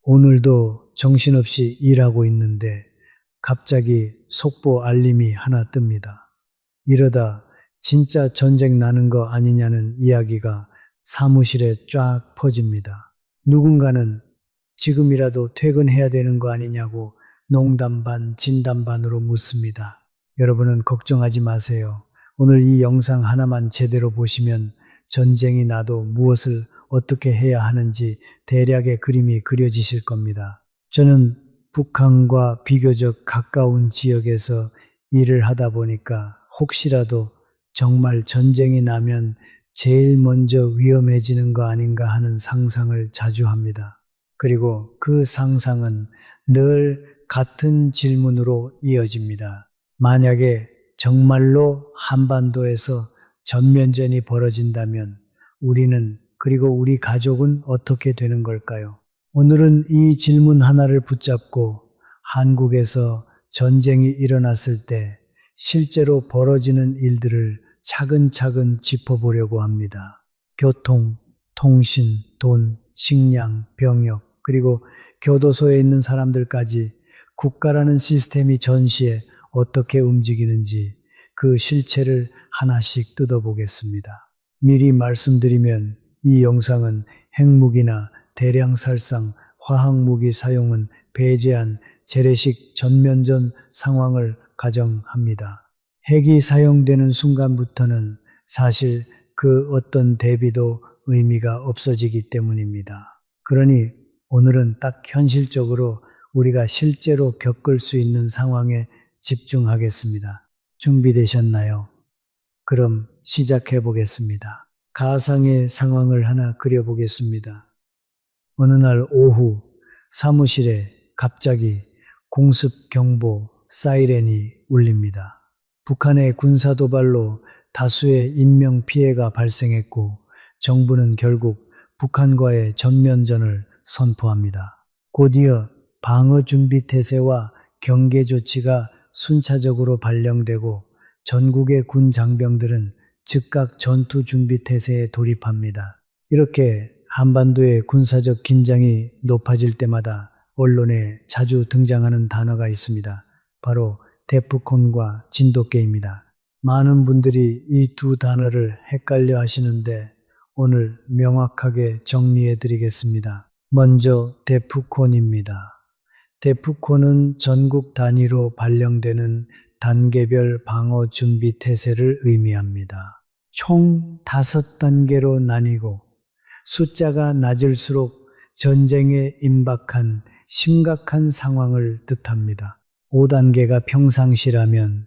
오늘도 정신없이 일하고 있는데 갑자기 속보 알림이 하나 뜹니다. 이러다 진짜 전쟁 나는 거 아니냐는 이야기가 사무실에 쫙 퍼집니다. 누군가는 지금이라도 퇴근해야 되는 거 아니냐고 농담 반 진담 반으로 묻습니다. 여러분은 걱정하지 마세요. 오늘 이 영상 하나만 제대로 보시면 전쟁이 나도 무엇을 어떻게 해야 하는지 대략의 그림이 그려지실 겁니다. 저는 북한과 비교적 가까운 지역에서 일을 하다 보니까 혹시라도 정말 전쟁이 나면 제일 먼저 위험해지는 거 아닌가 하는 상상을 자주 합니다. 그리고 그 상상은 늘 같은 질문으로 이어집니다. 만약에 정말로 한반도에서 전면전이 벌어진다면 우리는 그리고 우리 가족은 어떻게 되는 걸까요? 오늘은 이 질문 하나를 붙잡고 한국에서 전쟁이 일어났을 때 실제로 벌어지는 일들을 차근차근 짚어보려고 합니다. 교통, 통신, 돈, 식량, 병역, 그리고 교도소에 있는 사람들까지 국가라는 시스템이 전시에 어떻게 움직이는지 그 실체를 하나씩 뜯어보겠습니다. 미리 말씀드리면 이 영상은 핵무기나 대량 살상, 화학무기 사용은 배제한 재래식 전면전 상황을 가정합니다. 핵이 사용되는 순간부터는 사실 그 어떤 대비도 의미가 없어지기 때문입니다. 그러니 오늘은 딱 현실적으로 우리가 실제로 겪을 수 있는 상황에 집중하겠습니다. 준비되셨나요? 그럼 시작해 보겠습니다. 가상의 상황을 하나 그려보겠습니다. 어느 날 오후 사무실에 갑자기 공습 경보 사이렌이 울립니다. 북한의 군사 도발로 다수의 인명 피해가 발생했고 정부는 결국 북한과의 전면전을 선포합니다. 곧이어 방어 준비 태세와 경계 조치가 순차적으로 발령되고 전국의 군 장병들은 즉각 전투 준비 태세에 돌입합니다. 이렇게 한반도의 군사적 긴장이 높아질 때마다 언론에 자주 등장하는 단어가 있습니다. 바로 데프콘과 진돗개입니다. 많은 분들이 이 두 단어를 헷갈려 하시는데 오늘 명확하게 정리해 드리겠습니다. 먼저 데프콘입니다. 데프콘은 전국 단위로 발령되는 단계별 방어 준비 태세를 의미합니다. 총 5단계로 나뉘고 숫자가 낮을수록 전쟁에 임박한 심각한 상황을 뜻합니다. 5단계가 평상시라면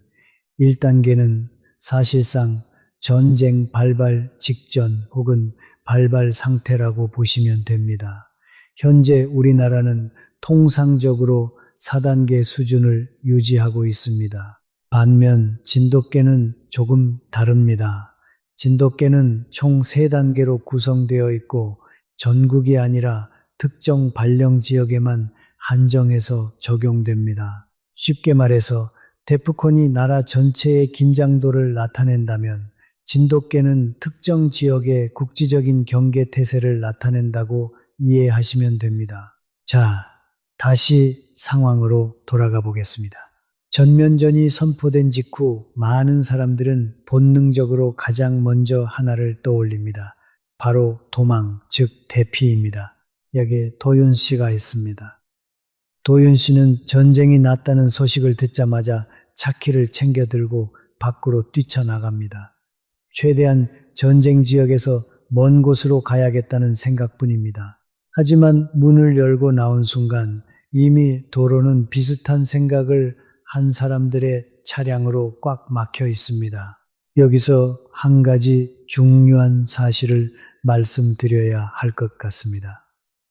1단계는 사실상 전쟁 발발 직전 혹은 발발 상태라고 보시면 됩니다. 현재 우리나라는 통상적으로 4단계 수준을 유지하고 있습니다. 반면 진돗개는 조금 다릅니다. 진돗개는 총 3단계로 구성되어 있고 전국이 아니라 특정 발령 지역에만 한정해서 적용됩니다. 쉽게 말해서 데프콘이 나라 전체의 긴장도를 나타낸다면 진돗개는 특정 지역의 국지적인 경계 태세를 나타낸다고 이해하시면 됩니다. 자, 다시 상황으로 돌아가 보겠습니다. 전면전이 선포된 직후 많은 사람들은 본능적으로 가장 먼저 하나를 떠올립니다. 바로 도망, 즉 대피입니다. 여기에 도윤 씨가 있습니다. 도윤 씨는 전쟁이 났다는 소식을 듣자마자 차키를 챙겨 들고 밖으로 뛰쳐나갑니다. 최대한 전쟁 지역에서 먼 곳으로 가야겠다는 생각뿐입니다. 하지만 문을 열고 나온 순간 이미 도로는 비슷한 생각을 한 사람들의 차량으로 꽉 막혀 있습니다. 여기서 한 가지 중요한 사실을 말씀드려야 할 것 같습니다.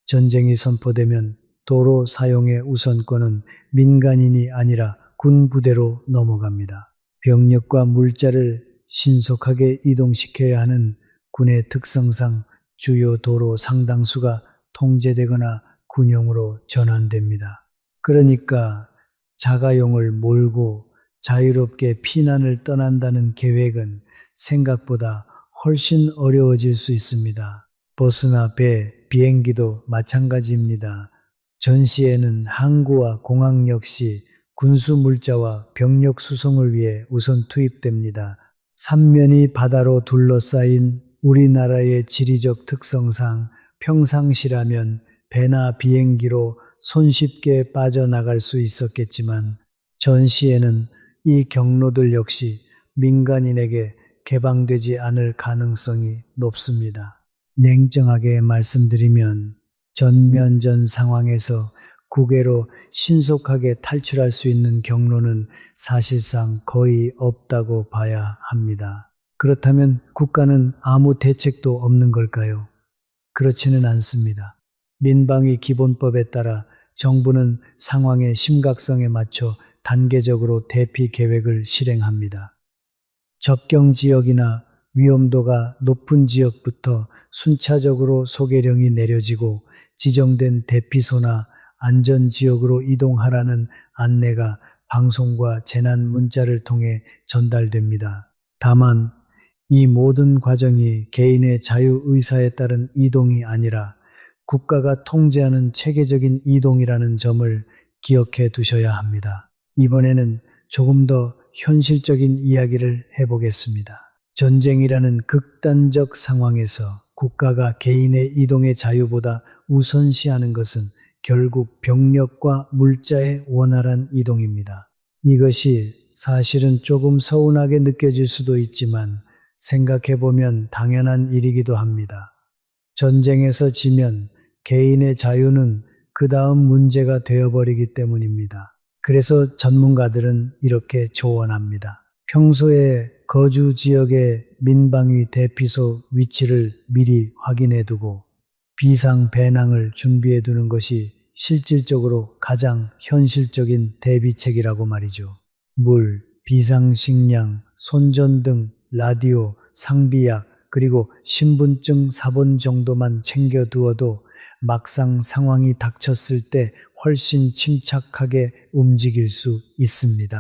전쟁이 선포되면 도로 사용의 우선권은 민간인이 아니라 군부대로 넘어갑니다. 병력과 물자를 신속하게 이동시켜야 하는 군의 특성상 주요 도로 상당수가 통제되거나 군용으로 전환됩니다. 그러니까 자가용을 몰고 자유롭게 피난을 떠난다는 계획은 생각보다 훨씬 어려워질 수 있습니다. 버스나 배, 비행기도 마찬가지입니다. 전시에는 항구와 공항 역시 군수 물자와 병력 수송을 위해 우선 투입됩니다. 삼면이 바다로 둘러싸인 우리나라의 지리적 특성상 평상시라면 배나 비행기로 손쉽게 빠져나갈 수 있었겠지만 전시에는 이 경로들 역시 민간인에게 개방되지 않을 가능성이 높습니다. 냉정하게 말씀드리면 전면전 상황에서 국외로 신속하게 탈출할 수 있는 경로는 사실상 거의 없다고 봐야 합니다. 그렇다면 국가는 아무 대책도 없는 걸까요? 그렇지는 않습니다. 민방위 기본법에 따라 정부는 상황의 심각성에 맞춰 단계적으로 대피 계획을 실행합니다. 접경 지역이나 위험도가 높은 지역부터 순차적으로 소개령이 내려지고 지정된 대피소나 안전지역으로 이동하라는 안내가 방송과 재난 문자를 통해 전달됩니다. 다만 이 모든 과정이 개인의 자유의사에 따른 이동이 아니라 국가가 통제하는 체계적인 이동이라는 점을 기억해 두셔야 합니다. 이번에는 조금 더 현실적인 이야기를 해보겠습니다. 전쟁이라는 극단적 상황에서 국가가 개인의 이동의 자유보다 우선시하는 것은 결국 병력과 물자의 원활한 이동입니다. 이것이 사실은 조금 서운하게 느껴질 수도 있지만 생각해보면 당연한 일이기도 합니다. 전쟁에서 지면 개인의 자유는 그 다음 문제가 되어버리기 때문입니다. 그래서 전문가들은 이렇게 조언합니다. 평소에 거주 지역의 민방위 대피소 위치를 미리 확인해 두고 비상 배낭을 준비해 두는 것이 실질적으로 가장 현실적인 대비책이라고 말이죠. 물, 비상식량, 손전등, 라디오, 상비약, 그리고 신분증 사본 정도만 챙겨두어도 막상 상황이 닥쳤을 때 훨씬 침착하게 움직일 수 있습니다.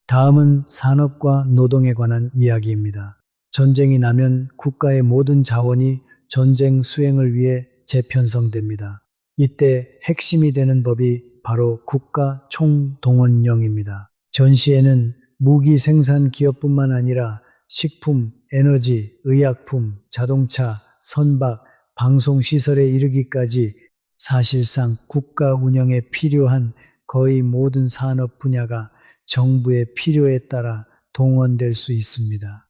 다음은 산업과 노동에 관한 이야기입니다. 전쟁이 나면 국가의 모든 자원이 전쟁 수행을 위해 재편성됩니다. 이때 핵심이 되는 법이 바로 국가 총동원령입니다. 전시에는 무기 생산 기업뿐만 아니라 식품, 에너지, 의약품, 자동차, 선박, 방송시설에 이르기까지 사실상 국가 운영에 필요한 거의 모든 산업 분야가 정부의 필요에 따라 동원될 수 있습니다.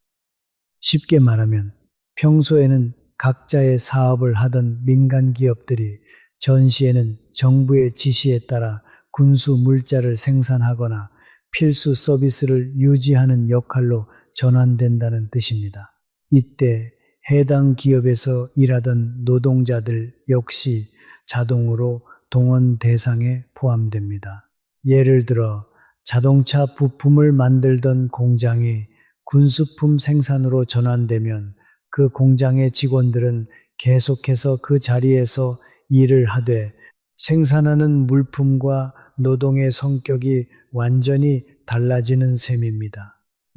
쉽게 말하면 평소에는 각자의 사업을 하던 민간 기업들이 전시에는 정부의 지시에 따라 군수 물자를 생산하거나 필수 서비스를 유지하는 역할로 전환된다는 뜻입니다. 이때 해당 기업에서 일하던 노동자들 역시 자동으로 동원 대상에 포함됩니다. 예를 들어 자동차 부품을 만들던 공장이 군수품 생산으로 전환되면 그 공장의 직원들은 계속해서 그 자리에서 일을 하되 생산하는 물품과 노동의 성격이 완전히 달라지는 셈입니다.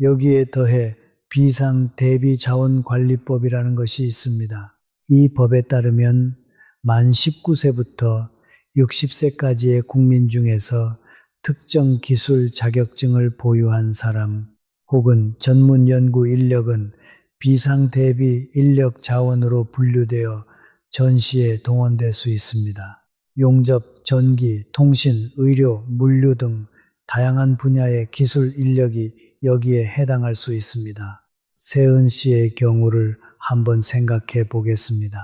여기에 더해 비상대비자원관리법이라는 것이 있습니다. 이 법에 따르면 만 19세부터 60세까지의 국민 중에서 특정 기술 자격증을 보유한 사람 혹은 전문 연구 인력은 비상대비 인력 자원으로 분류되어 전시에 동원될 수 있습니다. 용접, 전기, 통신, 의료, 물류 등 다양한 분야의 기술 인력이 여기에 해당할 수 있습니다. 세은 씨의 경우를 한번 생각해 보겠습니다.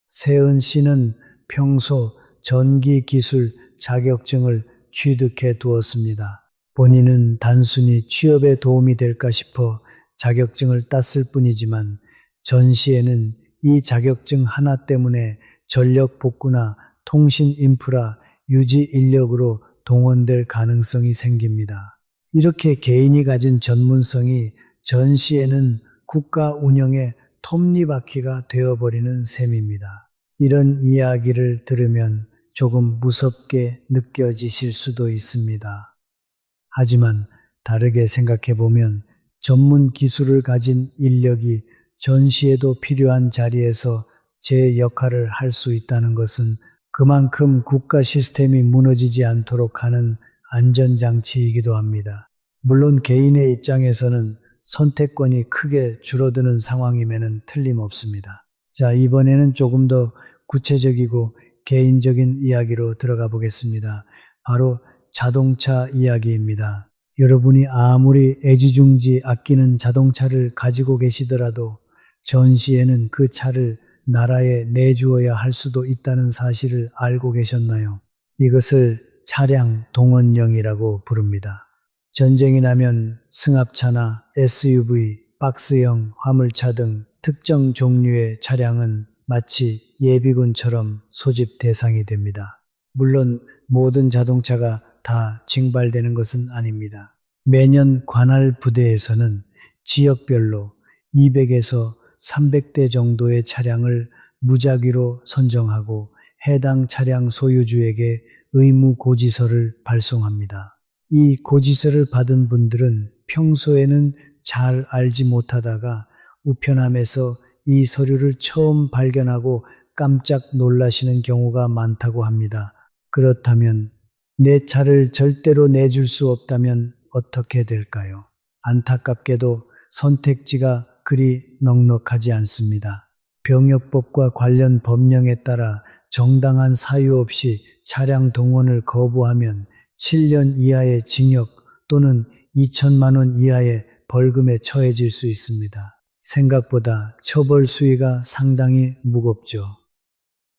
세은 씨는 평소 전기 기술 자격증을 취득해 두었습니다. 본인은 단순히 취업에 도움이 될까 싶어 자격증을 땄을 뿐이지만 전시에는 이 자격증 하나 때문에 전력 복구나 통신 인프라 유지 인력으로 동원될 가능성이 생깁니다. 이렇게 개인이 가진 전문성이 전시에는 국가 운영의 톱니바퀴가 되어버리는 셈입니다. 이런 이야기를 들으면 조금 무섭게 느껴지실 수도 있습니다. 하지만 다르게 생각해보면 전문 기술을 가진 인력이 전시에도 필요한 자리에서 제 역할을 할 수 있다는 것은 그만큼 국가 시스템이 무너지지 않도록 하는 안전장치이기도 합니다. 물론 개인의 입장에서는 선택권이 크게 줄어드는 상황임에는 틀림없습니다. 자, 이번에는 조금 더 구체적이고 개인적인 이야기로 들어가 보겠습니다. 바로 자동차 이야기입니다. 여러분이 아무리 애지중지 아끼는 자동차를 가지고 계시더라도 전시에는 그 차를 나라에 내주어야 할 수도 있다는 사실을 알고 계셨나요? 이것을 차량 동원령이라고 부릅니다. 전쟁이 나면 승합차나 SUV, 박스형 화물차 등 특정 종류의 차량은 마치 예비군처럼 소집 대상이 됩니다. 물론 모든 자동차가 다 징발되는 것은 아닙니다. 매년 관할 부대에서는 지역별로 200에서 300대 정도의 차량을 무작위로 선정하고 해당 차량 소유주에게 의무 고지서를 발송합니다. 이 고지서를 받은 분들은 평소에는 잘 알지 못하다가 우편함에서 이 서류를 처음 발견하고 깜짝 놀라시는 경우가 많다고 합니다. 그렇다면 내 차를 절대로 내줄 수 없다면 어떻게 될까요? 안타깝게도 선택지가 그리 넉넉하지 않습니다. 병역법과 관련 법령에 따라 정당한 사유 없이 차량 동원을 거부하면 7년 이하의 징역 또는 2천만 원 이하의 벌금에 처해질 수 있습니다. 생각보다 처벌 수위가 상당히 무겁죠.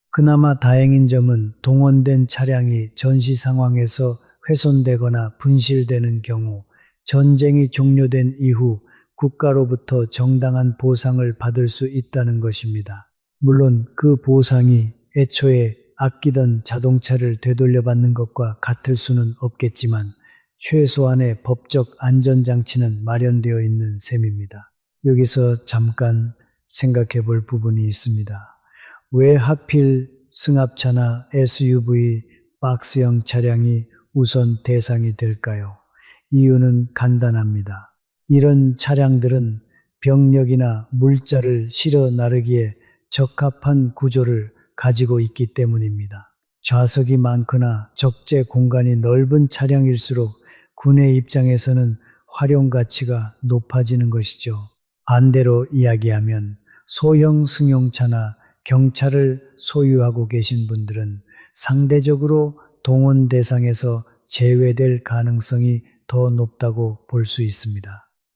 그나마 다행인 점은 동원된 차량이 전시 상황에서 훼손되거나 분실되는 경우 전쟁이 종료된 이후 국가로부터 정당한 보상을 받을 수 있다는 것입니다. 물론 그 보상이 애초에 아끼던 자동차를 되돌려받는 것과 같을 수는 없겠지만 최소한의 법적 안전장치는 마련되어 있는 셈입니다. 여기서 잠깐 생각해 볼 부분이 있습니다. 왜 하필 승합차나 SUV, 박스형 차량이 우선 대상이 될까요? 이유는 간단합니다. 이런 차량들은 병력이나 물자를 실어 나르기에 적합한 구조를 가지고 있기 때문입니다. 좌석이 많거나 적재 공간이 넓은 차량일수록 군의 입장에서는 활용 가치가 높아지는 것이죠. 반대로 이야기하면 소형 승용차나 경차를 소유하고 계신 분들은 상대적으로 동원 대상에서 제외될 가능성이 더 높다고 볼 수 있습니다.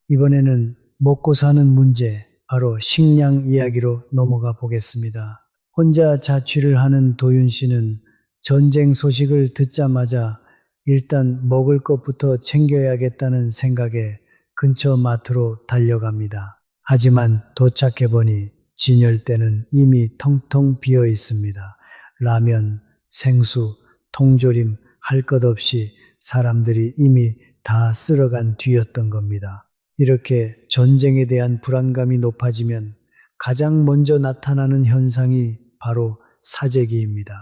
이번에는 먹고 사는 문제, 바로 식량 이야기로 넘어가 보겠습니다. 혼자 자취를 하는 도윤 씨는 전쟁 소식을 듣자마자 일단 먹을 것부터 챙겨야겠다는 생각에 근처 마트로 달려갑니다. 하지만 도착해보니 진열대는 이미 텅텅 비어 있습니다. 라면, 생수, 통조림 할 것 없이 사람들이 이미 다 쓸어간 뒤였던 겁니다. 이렇게 전쟁에 대한 불안감이 높아지면 가장 먼저 나타나는 현상이 바로 사재기입니다.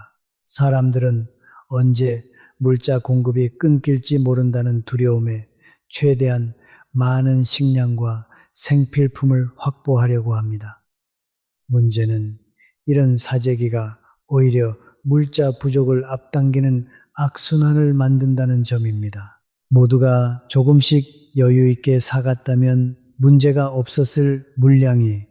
사람들은 언제 물자 공급이 끊길지 모른다는 두려움에 최대한 많은 식량과 생필품을 확보하려고 합니다. 문제는 이런 사재기가 오히려 물자 부족을 앞당기는 악순환을 만든다는 점입니다. 모두가 조금씩 여유 있게 사갔다면 문제가 없었을 물량이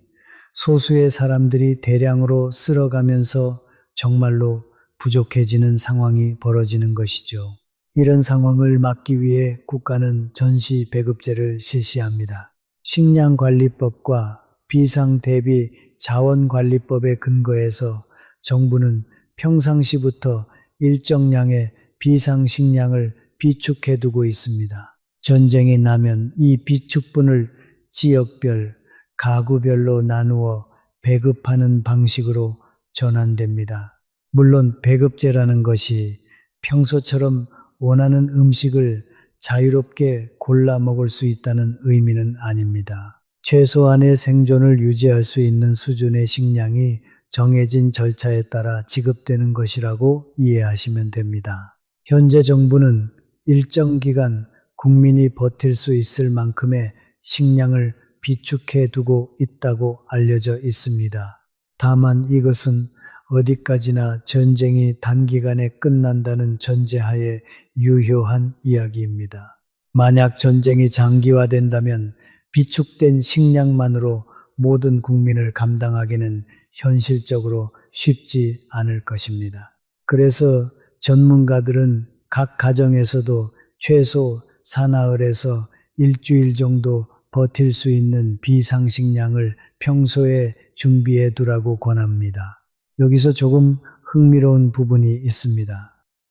소수의 사람들이 대량으로 쓸어가면서 정말로 부족해지는 상황이 벌어지는 것이죠. 이런 상황을 막기 위해 국가는 전시 배급제를 실시합니다. 식량관리법과 비상대비 자원관리법에 근거해서 정부는 평상시부터 일정량의 비상식량을 비축해두고 있습니다. 전쟁이 나면 이 비축분을 지역별, 가구별로 나누어 배급하는 방식으로 전환됩니다. 물론 배급제라는 것이 평소처럼 원하는 음식을 자유롭게 골라 먹을 수 있다는 의미는 아닙니다. 최소한의 생존을 유지할 수 있는 수준의 식량이 정해진 절차에 따라 지급되는 것이라고 이해하시면 됩니다. 현재 정부는 일정 기간 국민이 버틸 수 있을 만큼의 식량을 비축해 두고 있다고 알려져 있습니다. 다만 이것은 어디까지나 전쟁이 단기간에 끝난다는 전제하에 유효한 이야기입니다. 만약 전쟁이 장기화된다면 비축된 식량만으로 모든 국민을 감당하기는 현실적으로 쉽지 않을 것입니다. 그래서 전문가들은 각 가정에서도 최소 사나흘에서 일주일 정도 버틸 수 있는 비상식량을 평소에 준비해 두라고 권합니다. 여기서 조금 흥미로운 부분이 있습니다.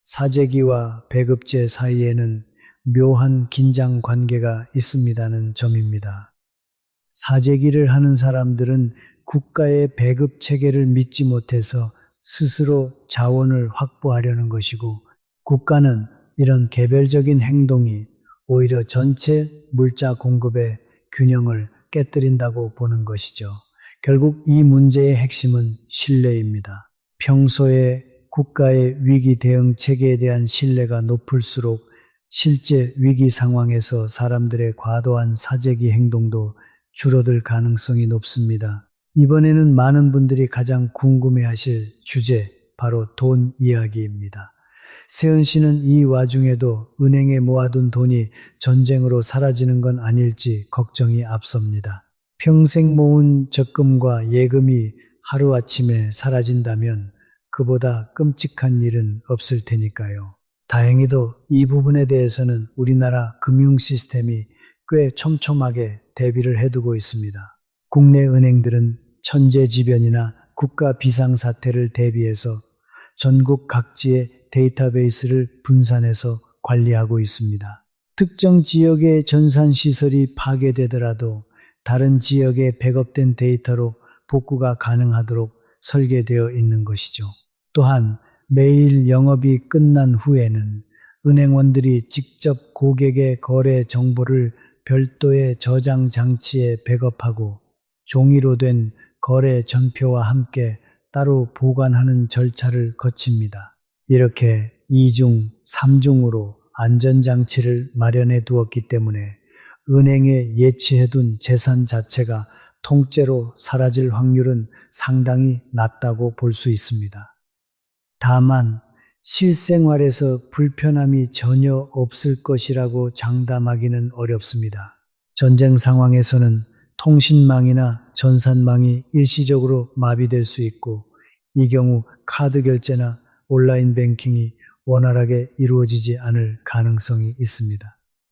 사재기와 배급제 사이에는 묘한 긴장 관계가 있습니다는 점입니다. 사재기를 하는 사람들은 국가의 배급 체계를 믿지 못해서 스스로 자원을 확보하려는 것이고, 국가는 이런 개별적인 행동이 오히려 전체 물자 공급의 균형을 깨뜨린다고 보는 것이죠. 결국 이 문제의 핵심은 신뢰입니다. 평소에 국가의 위기 대응 체계에 대한 신뢰가 높을수록 실제 위기 상황에서 사람들의 과도한 사재기 행동도 줄어들 가능성이 높습니다. 이번에는 많은 분들이 가장 궁금해하실 주제, 바로 돈 이야기입니다. 세은 씨는 이 와중에도 은행에 모아둔 돈이 전쟁으로 사라지는 건 아닐지 걱정이 앞섭니다. 평생 모은 적금과 예금이 하루아침에 사라진다면 그보다 끔찍한 일은 없을 테니까요. 다행히도 이 부분에 대해서는 우리나라 금융 시스템이 꽤 촘촘하게 대비를 해두고 있습니다. 국내 은행들은 천재지변이나 국가 비상사태를 대비해서 전국 각지의 데이터베이스를 분산해서 관리하고 있습니다. 특정 지역의 전산시설이 파괴되더라도 다른 지역에 백업된 데이터로 복구가 가능하도록 설계되어 있는 것이죠. 또한 매일 영업이 끝난 후에는 은행원들이 직접 고객의 거래 정보를 별도의 저장 장치에 백업하고 종이로 된 거래 전표와 함께 따로 보관하는 절차를 거칩니다. 이렇게 2중, 3중으로 안전장치를 마련해 두었기 때문에 은행에 예치해둔 재산 자체가 통째로 사라질 확률은 상당히 낮다고 볼 수 있습니다. 다만 실생활에서 불편함이 전혀 없을 것이라고 장담하기는 어렵습니다. 전쟁 상황에서는 통신망이나 전산망이 일시적으로 마비될 수 있고, 이 경우 카드 결제나 온라인 뱅킹이 원활하게 이루어지지 않을 가능성이 있습니다.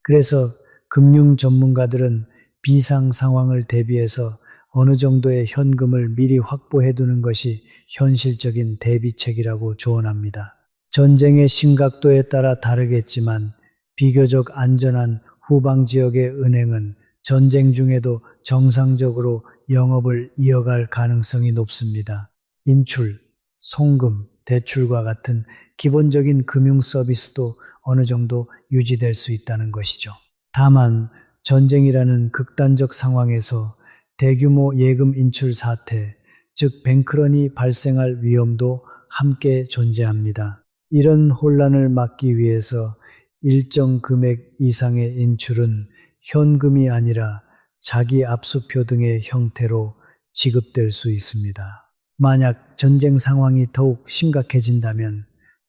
그래서 금융 전문가들은 비상 상황을 대비해서 어느 정도의 현금을 미리 확보해 두는 것이 현실적인 대비책이라고 조언합니다. 전쟁의 심각도에 따라 다르겠지만 비교적 안전한 후방 지역의 은행은 전쟁 중에도 정상적으로 영업을 이어갈 가능성이 높습니다. 인출, 송금, 대출과 같은 기본적인 금융 서비스도 어느 정도 유지될 수 있다는 것이죠. 다만 전쟁이라는 극단적 상황에서 대규모 예금 인출 사태, 즉 뱅크런이 발생할 위험도 함께 존재합니다. 이런 혼란을 막기 위해서 일정 금액 이상의 인출은 현금이 아니라 자기 압수표 등의 형태로 지급될 수 있습니다. 만약 전쟁 상황이 더욱 심각해진다면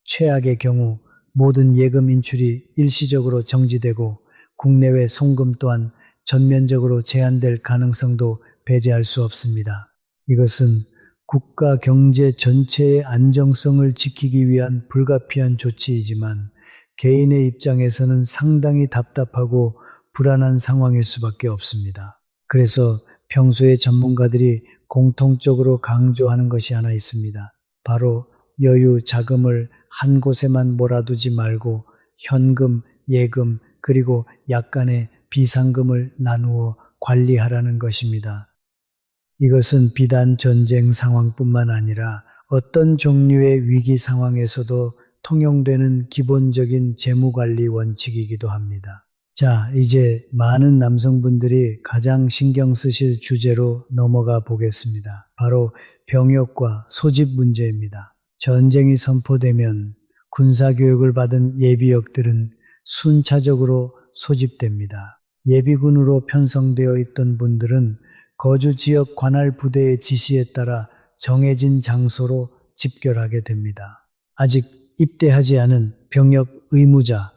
최악의 경우 모든 예금 인출이 일시적으로 정지되고 국내외 송금 또한 전면적으로 제한될 가능성도 배제할 수 없습니다. 이것은 국가 경제 전체의 안정성을 지키기 위한 불가피한 조치이지만 개인의 입장에서는 상당히 답답하고 불안한 상황일 수밖에 없습니다. 그래서 평소에 전문가들이 공통적으로 강조하는 것이 하나 있습니다. 바로 여유 자금을 한 곳에만 몰아두지 말고 현금, 예금, 그리고 약간의 비상금을 나누어 관리하라는 것입니다. 이것은 비단 전쟁 상황뿐만 아니라 어떤 종류의 위기 상황에서도 통용되는 기본적인 재무관리 원칙이기도 합니다. 자, 이제 많은 남성분들이 가장 신경 쓰실 주제로 넘어가 보겠습니다. 바로 병역과 소집 문제입니다. 전쟁이 선포되면 군사교육을 받은 예비역들은 순차적으로 소집됩니다. 예비군으로 편성되어 있던 분들은 거주 지역 관할 부대의 지시에 따라 정해진 장소로 집결하게 됩니다. 아직 입대하지 않은 병역 의무자,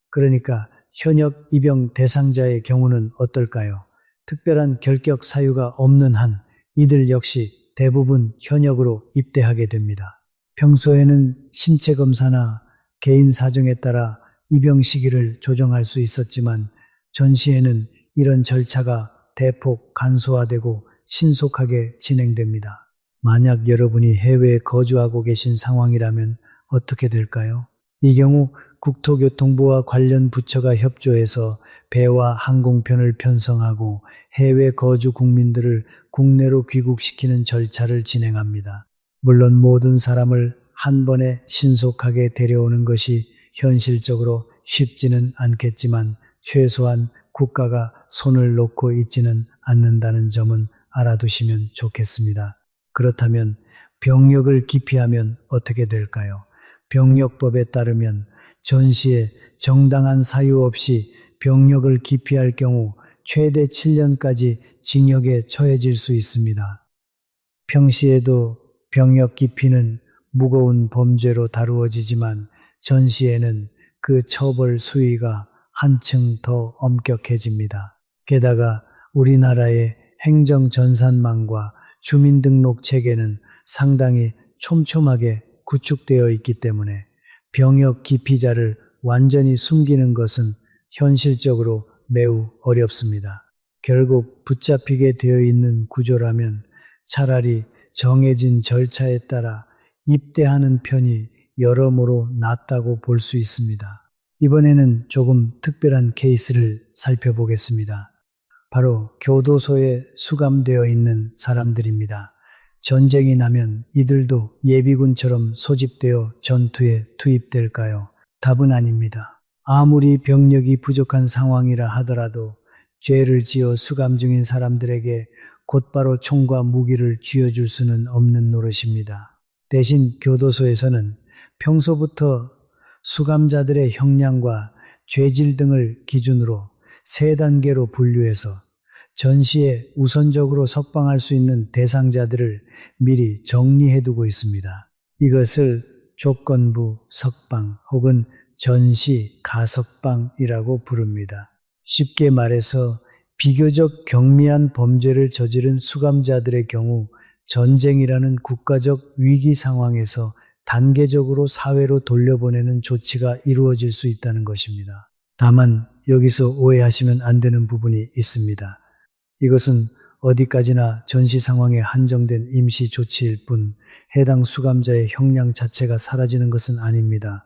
그러니까 현역 입영 대상자의 경우는 어떨까요? 특별한 결격 사유가 없는 한 이들 역시 대부분 현역으로 입대하게 됩니다. 평소에는 신체 검사나 개인 사정에 따라 입영 시기를 조정할 수 있었지만 전시에는 이런 절차가 대폭 간소화되고 신속하게 진행됩니다. 만약 여러분이 해외에 거주하고 계신 상황이라면 어떻게 될까요? 이 경우 국토교통부와 관련 부처가 협조해서 배와 항공편을 편성하고 해외 거주 국민들을 국내로 귀국시키는 절차를 진행합니다. 물론 모든 사람을 한 번에 신속하게 데려오는 것이 현실적으로 쉽지는 않겠지만 최소한 국가가 손을 놓고 있지는 않는다는 점은 알아두시면 좋겠습니다. 그렇다면 병역을 기피하면 어떻게 될까요? 병역법에 따르면 전시에 정당한 사유 없이 병역을 기피할 경우 최대 7년까지 징역에 처해질 수 있습니다. 평시에도 병역 기피는 무거운 범죄로 다루어지지만 전시에는 그 처벌 수위가 한층 더 엄격해집니다. 게다가 우리나라의 행정전산망과 주민등록 체계는 상당히 촘촘하게 구축되어 있기 때문에 병역 기피자를 완전히 숨기는 것은 현실적으로 매우 어렵습니다. 결국 붙잡히게 되어 있는 구조라면 차라리 정해진 절차에 따라 입대하는 편이 여러모로 낫다고 볼 수 있습니다. 이번에는 조금 특별한 케이스를 살펴보겠습니다. 바로 교도소에 수감되어 있는 사람들입니다. 전쟁이 나면 이들도 예비군처럼 소집되어 전투에 투입될까요? 답은 아닙니다. 아무리 병력이 부족한 상황이라 하더라도 죄를 지어 수감 중인 사람들에게 곧바로 총과 무기를 쥐어줄 수는 없는 노릇입니다. 대신 교도소에서는 평소부터 수감자들의 형량과 죄질 등을 기준으로 3단계로 분류해서 전시에 우선적으로 석방할 수 있는 대상자들을 미리 정리해두고 있습니다. 이것을 조건부 석방 혹은 전시 가석방이라고 부릅니다. 쉽게 말해서 비교적 경미한 범죄를 저지른 수감자들의 경우 전쟁이라는 국가적 위기 상황에서 단계적으로 사회로 돌려보내는 조치가 이루어질 수 있다는 것입니다. 다만 여기서 오해하시면 안 되는 부분이 있습니다. 이것은 어디까지나 전시 상황에 한정된 임시 조치일 뿐 해당 수감자의 형량 자체가 사라지는 것은 아닙니다.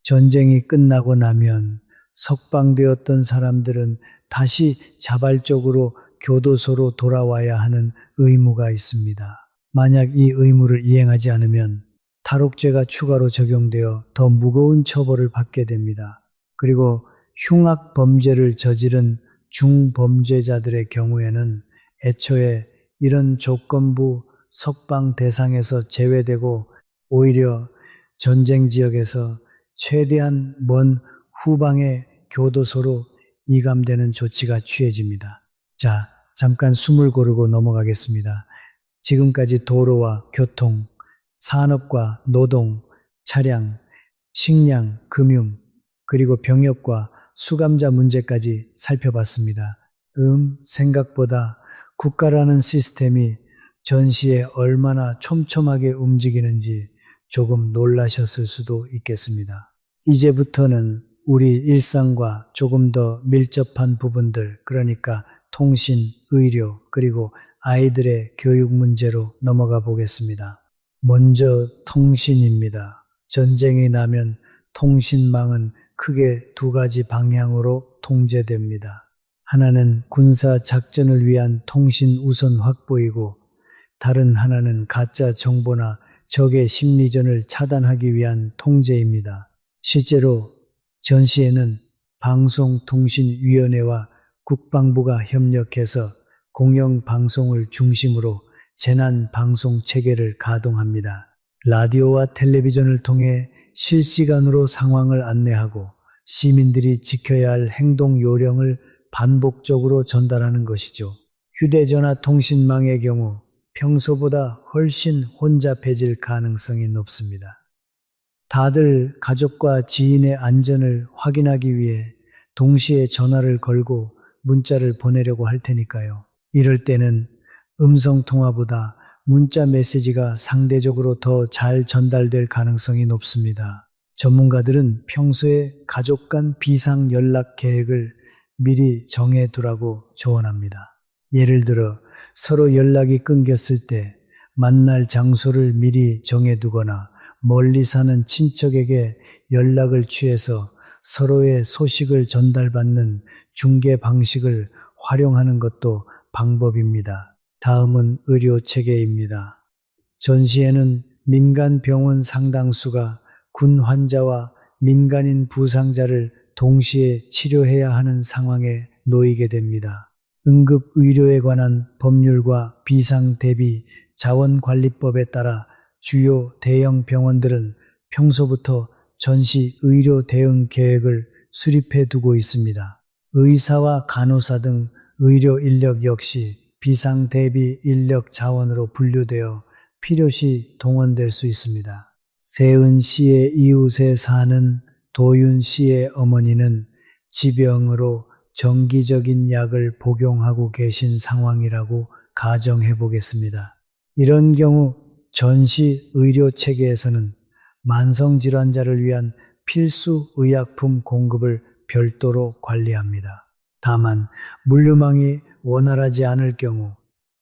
전쟁이 끝나고 나면 석방되었던 사람들은 다시 자발적으로 교도소로 돌아와야 하는 의무가 있습니다. 만약 이 의무를 이행하지 않으면 탈옥죄가 추가로 적용되어 더 무거운 처벌을 받게 됩니다. 그리고 흉악 범죄를 저지른 중범죄자들의 경우에는 애초에 이런 조건부 석방 대상에서 제외되고 오히려 전쟁 지역에서 최대한 먼 후방의 교도소로 이감되는 조치가 취해집니다. 자, 잠깐 숨을 고르고 넘어가겠습니다. 지금까지 도로와 교통, 산업과 노동, 차량, 식량, 금융, 그리고 병역과 수감자 문제까지 살펴봤습니다. 생각보다 국가라는 시스템이 전시에 얼마나 촘촘하게 움직이는지 조금 놀라셨을 수도 있겠습니다. 이제부터는 우리 일상과 조금 더 밀접한 부분들, 그러니까 통신, 의료, 그리고 아이들의 교육 문제로 넘어가 보겠습니다. 먼저 통신입니다. 전쟁이 나면 통신망은 크게 2가지 방향으로 통제됩니다. 하나는 군사 작전을 위한 통신 우선 확보이고 다른 하나는 가짜 정보나 적의 심리전을 차단하기 위한 통제입니다. 실제로 전시에는 방송통신위원회와 국방부가 협력해서 공영방송을 중심으로 재난방송 체계를 가동합니다. 라디오와 텔레비전을 통해 실시간으로 상황을 안내하고 시민들이 지켜야 할 행동 요령을 반복적으로 전달하는 것이죠. 휴대전화 통신망의 경우 평소보다 훨씬 혼잡해질 가능성이 높습니다. 다들 가족과 지인의 안전을 확인하기 위해 동시에 전화를 걸고 문자를 보내려고 할 테니까요. 이럴 때는 음성통화보다 문자 메시지가 상대적으로 더 잘 전달될 가능성이 높습니다. 전문가들은 평소에 가족 간 비상 연락 계획을 미리 정해두라고 조언합니다. 예를 들어 서로 연락이 끊겼을 때 만날 장소를 미리 정해두거나 멀리 사는 친척에게 연락을 취해서 서로의 소식을 전달받는 중개 방식을 활용하는 것도 방법입니다. 다음은 의료 체계입니다. 전시에는 민간 병원 상당수가 군 환자와 민간인 부상자를 동시에 치료해야 하는 상황에 놓이게 됩니다. 응급의료에 관한 법률과 비상대비 자원관리법에 따라 주요 대형 병원들은 평소부터 전시 의료 대응 계획을 수립해 두고 있습니다. 의사와 간호사 등 의료 인력 역시 비상 대비 인력 자원으로 분류되어 필요시 동원될 수 있습니다. 세은 씨의 이웃에 사는 도윤 씨의 어머니는 지병으로 정기적인 약을 복용하고 계신 상황이라고 가정해 보겠습니다. 이런 경우 전시 의료 체계에서는 만성질환자를 위한 필수 의약품 공급을 별도로 관리합니다. 다만 물류망이 원활하지 않을 경우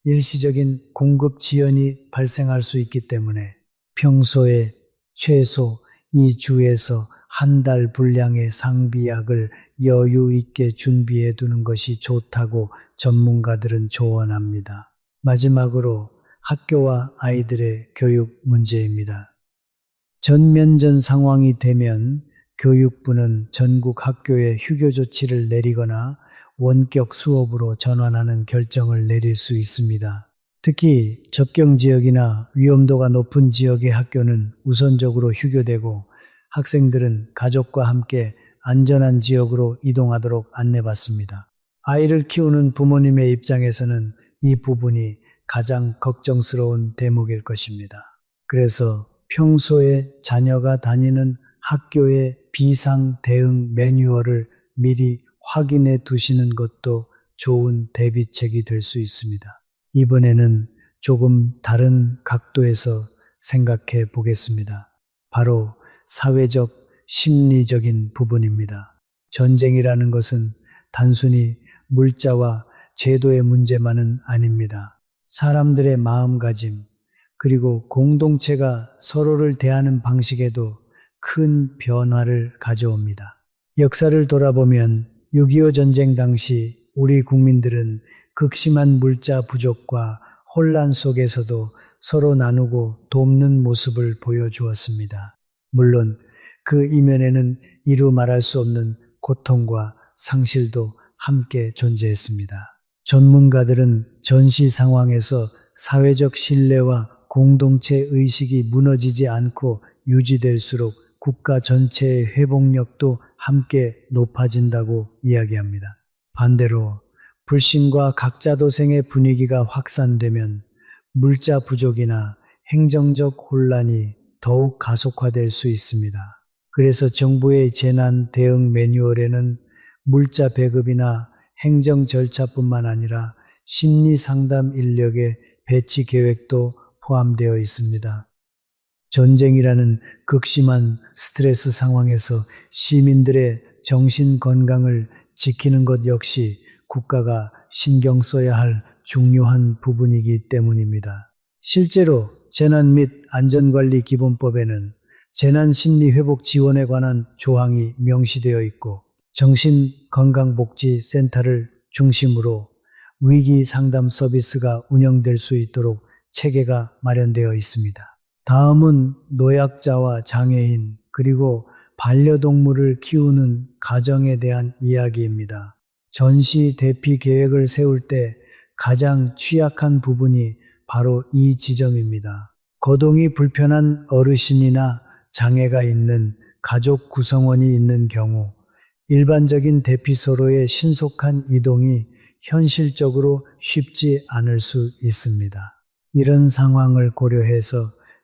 일시적인 공급 지연이 발생할 수 있기 때문에 평소에 최소 2주에서 한 달 분량의 상비약을 여유 있게 준비해 두는 것이 좋다고 전문가들은 조언합니다. 마지막으로 학교와 아이들의 교육 문제입니다. 전면전 상황이 되면 교육부는 전국 학교에 휴교 조치를 내리거나 원격 수업으로 전환하는 결정을 내릴 수 있습니다. 특히 접경 지역이나 위험도가 높은 지역의 학교는 우선적으로 휴교되고 학생들은 가족과 함께 안전한 지역으로 이동하도록 안내받습니다. 아이를 키우는 부모님의 입장에서는 이 부분이 가장 걱정스러운 대목일 것입니다. 그래서 평소에 자녀가 다니는 학교의 비상 대응 매뉴얼을 미리 확인해 두시는 것도 좋은 대비책이 될 수 있습니다. 이번에는 조금 다른 각도에서 생각해 보겠습니다. 바로 사회적, 심리적인 부분입니다. 전쟁이라는 것은 단순히 물자와 제도의 문제만은 아닙니다. 사람들의 마음가짐, 그리고 공동체가 서로를 대하는 방식에도 큰 변화를 가져옵니다. 역사를 돌아보면 6.25 전쟁 당시 우리 국민들은 극심한 물자 부족과 혼란 속에서도 서로 나누고 돕는 모습을 보여주었습니다. 물론 그 이면에는 이루 말할 수 없는 고통과 상실도 함께 존재했습니다. 전문가들은 전시 상황에서 사회적 신뢰와 공동체 의식이 무너지지 않고 유지될수록 국가 전체의 회복력도 함께 높아진다고 이야기합니다. 반대로 불신과 각자도생의 분위기가 확산되면 물자 부족이나 행정적 혼란이 더욱 가속화될 수 있습니다. 그래서 정부의 재난 대응 매뉴얼에는 물자 배급이나 행정 절차뿐만 아니라 심리 상담 인력의 배치 계획도 포함되어 있습니다. 전쟁이라는 극심한 스트레스 상황에서 시민들의 정신 건강을 지키는 것 역시 국가가 신경 써야 할 중요한 부분이기 때문입니다. 실제로 재난 및 안전관리 기본법에는 재난심리회복 지원에 관한 조항이 명시되어 있고 정신건강복지센터를 중심으로 위기 상담 서비스가 운영될 수 있도록 체계가 마련되어 있습니다. 다음은 노약자와 장애인 그리고 반려동물을 키우는 가정에 대한 이야기입니다. 전시 대피 계획을 세울 때 가장 취약한 부분이 바로 이 지점입니다. 거동이 불편한 어르신이나 장애가 있는 가족 구성원이 있는 경우 일반적인 대피소로의 신속한 이동이 현실적으로 쉽지 않을 수 있습니다. 이런 상황을 고려해서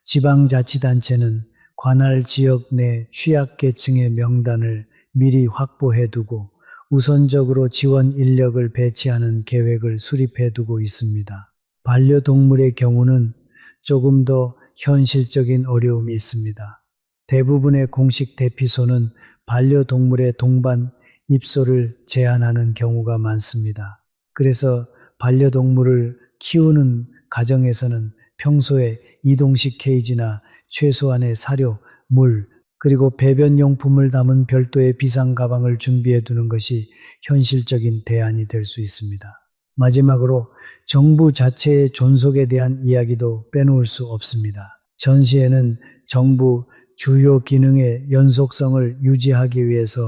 지방자치단체는 관할 지역 내 취약계층의 명단을 미리 확보해두고 우선적으로 지원 인력을 배치하는 계획을 수립해두고 있습니다. 반려동물의 경우는 조금 더 현실적인 어려움이 있습니다. 대부분의 공식 대피소는 반려동물의 동반 입소를 제한하는 경우가 많습니다. 그래서 반려동물을 키우는 가정에서는 평소에 이동식 케이지나 최소한의 사료, 물, 그리고 배변용품을 담은 별도의 비상 가방을 준비해 두는 것이 현실적인 대안이 될 수 있습니다. 마지막으로 정부 자체의 존속에 대한 이야기도 빼놓을 수 없습니다. 전시에는 정부 주요 기능의 연속성을 유지하기 위해서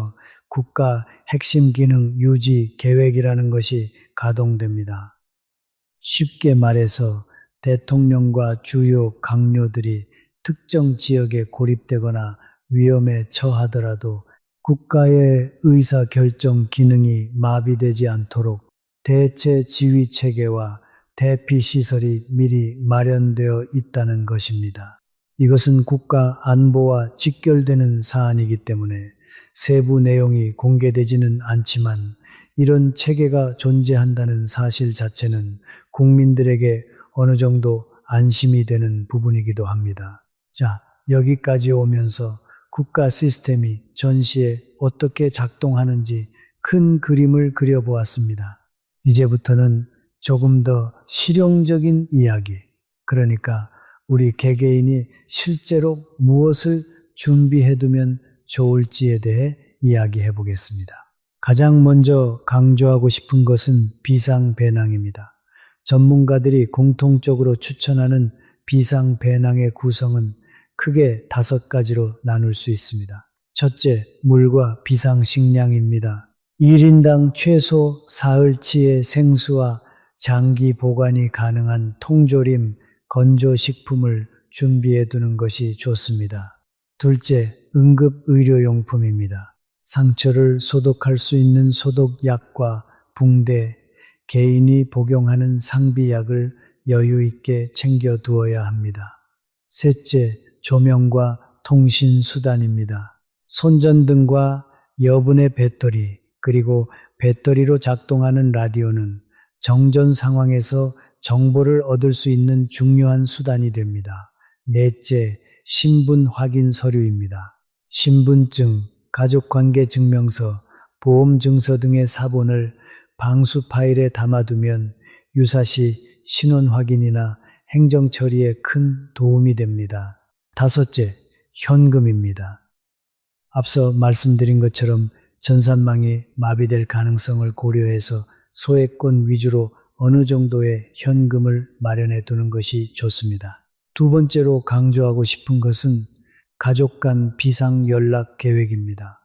국가 핵심 기능 유지 계획이라는 것이 가동됩니다. 쉽게 말해서 대통령과 주요 강요들이 특정 지역에 고립되거나 위험에 처하더라도 국가의 의사결정 기능이 마비되지 않도록 대체 지휘 체계와 대피 시설이 미리 마련되어 있다는 것입니다. 이것은 국가 안보와 직결되는 사안이기 때문에 세부 내용이 공개되지는 않지만 이런 체계가 존재한다는 사실 자체는 국민들에게 어느 정도 안심이 되는 부분이기도 합니다. 자, 여기까지 오면서 국가 시스템이 전시에 어떻게 작동하는지 큰 그림을 그려보았습니다. 이제부터는 조금 더 실용적인 이야기, 그러니까 우리 개개인이 실제로 무엇을 준비해두면 좋을지에 대해 이야기해 보겠습니다. 가장 먼저 강조하고 싶은 것은 비상배낭입니다. 전문가들이 공통적으로 추천하는 비상배낭의 구성은 크게 5가지로 나눌 수 있습니다. 첫째, 물과 비상식량입니다. 1인당 최소 사흘치의 생수와 장기 보관이 가능한 통조림, 건조식품을 준비해 두는 것이 좋습니다. 둘째, 응급의료용품입니다. 상처를 소독할 수 있는 소독약과 붕대, 개인이 복용하는 상비약을 여유 있게 챙겨 두어야 합니다. 셋째, 조명과 통신수단입니다. 손전등과 여분의 배터리, 그리고 배터리로 작동하는 라디오는 정전 상황에서 정보를 얻을 수 있는 중요한 수단이 됩니다. 넷째, 신분 확인 서류입니다. 신분증, 가족관계 증명서, 보험 증서 등의 사본을 방수 파일에 담아두면 유사시 신원 확인이나 행정 처리에 큰 도움이 됩니다. 다섯째, 현금입니다. 앞서 말씀드린 것처럼 전산망이 마비될 가능성을 고려해서 소액권 위주로 어느 정도의 현금을 마련해 두는 것이 좋습니다. 두 번째로 강조하고 싶은 것은 가족 간 비상 연락 계획입니다.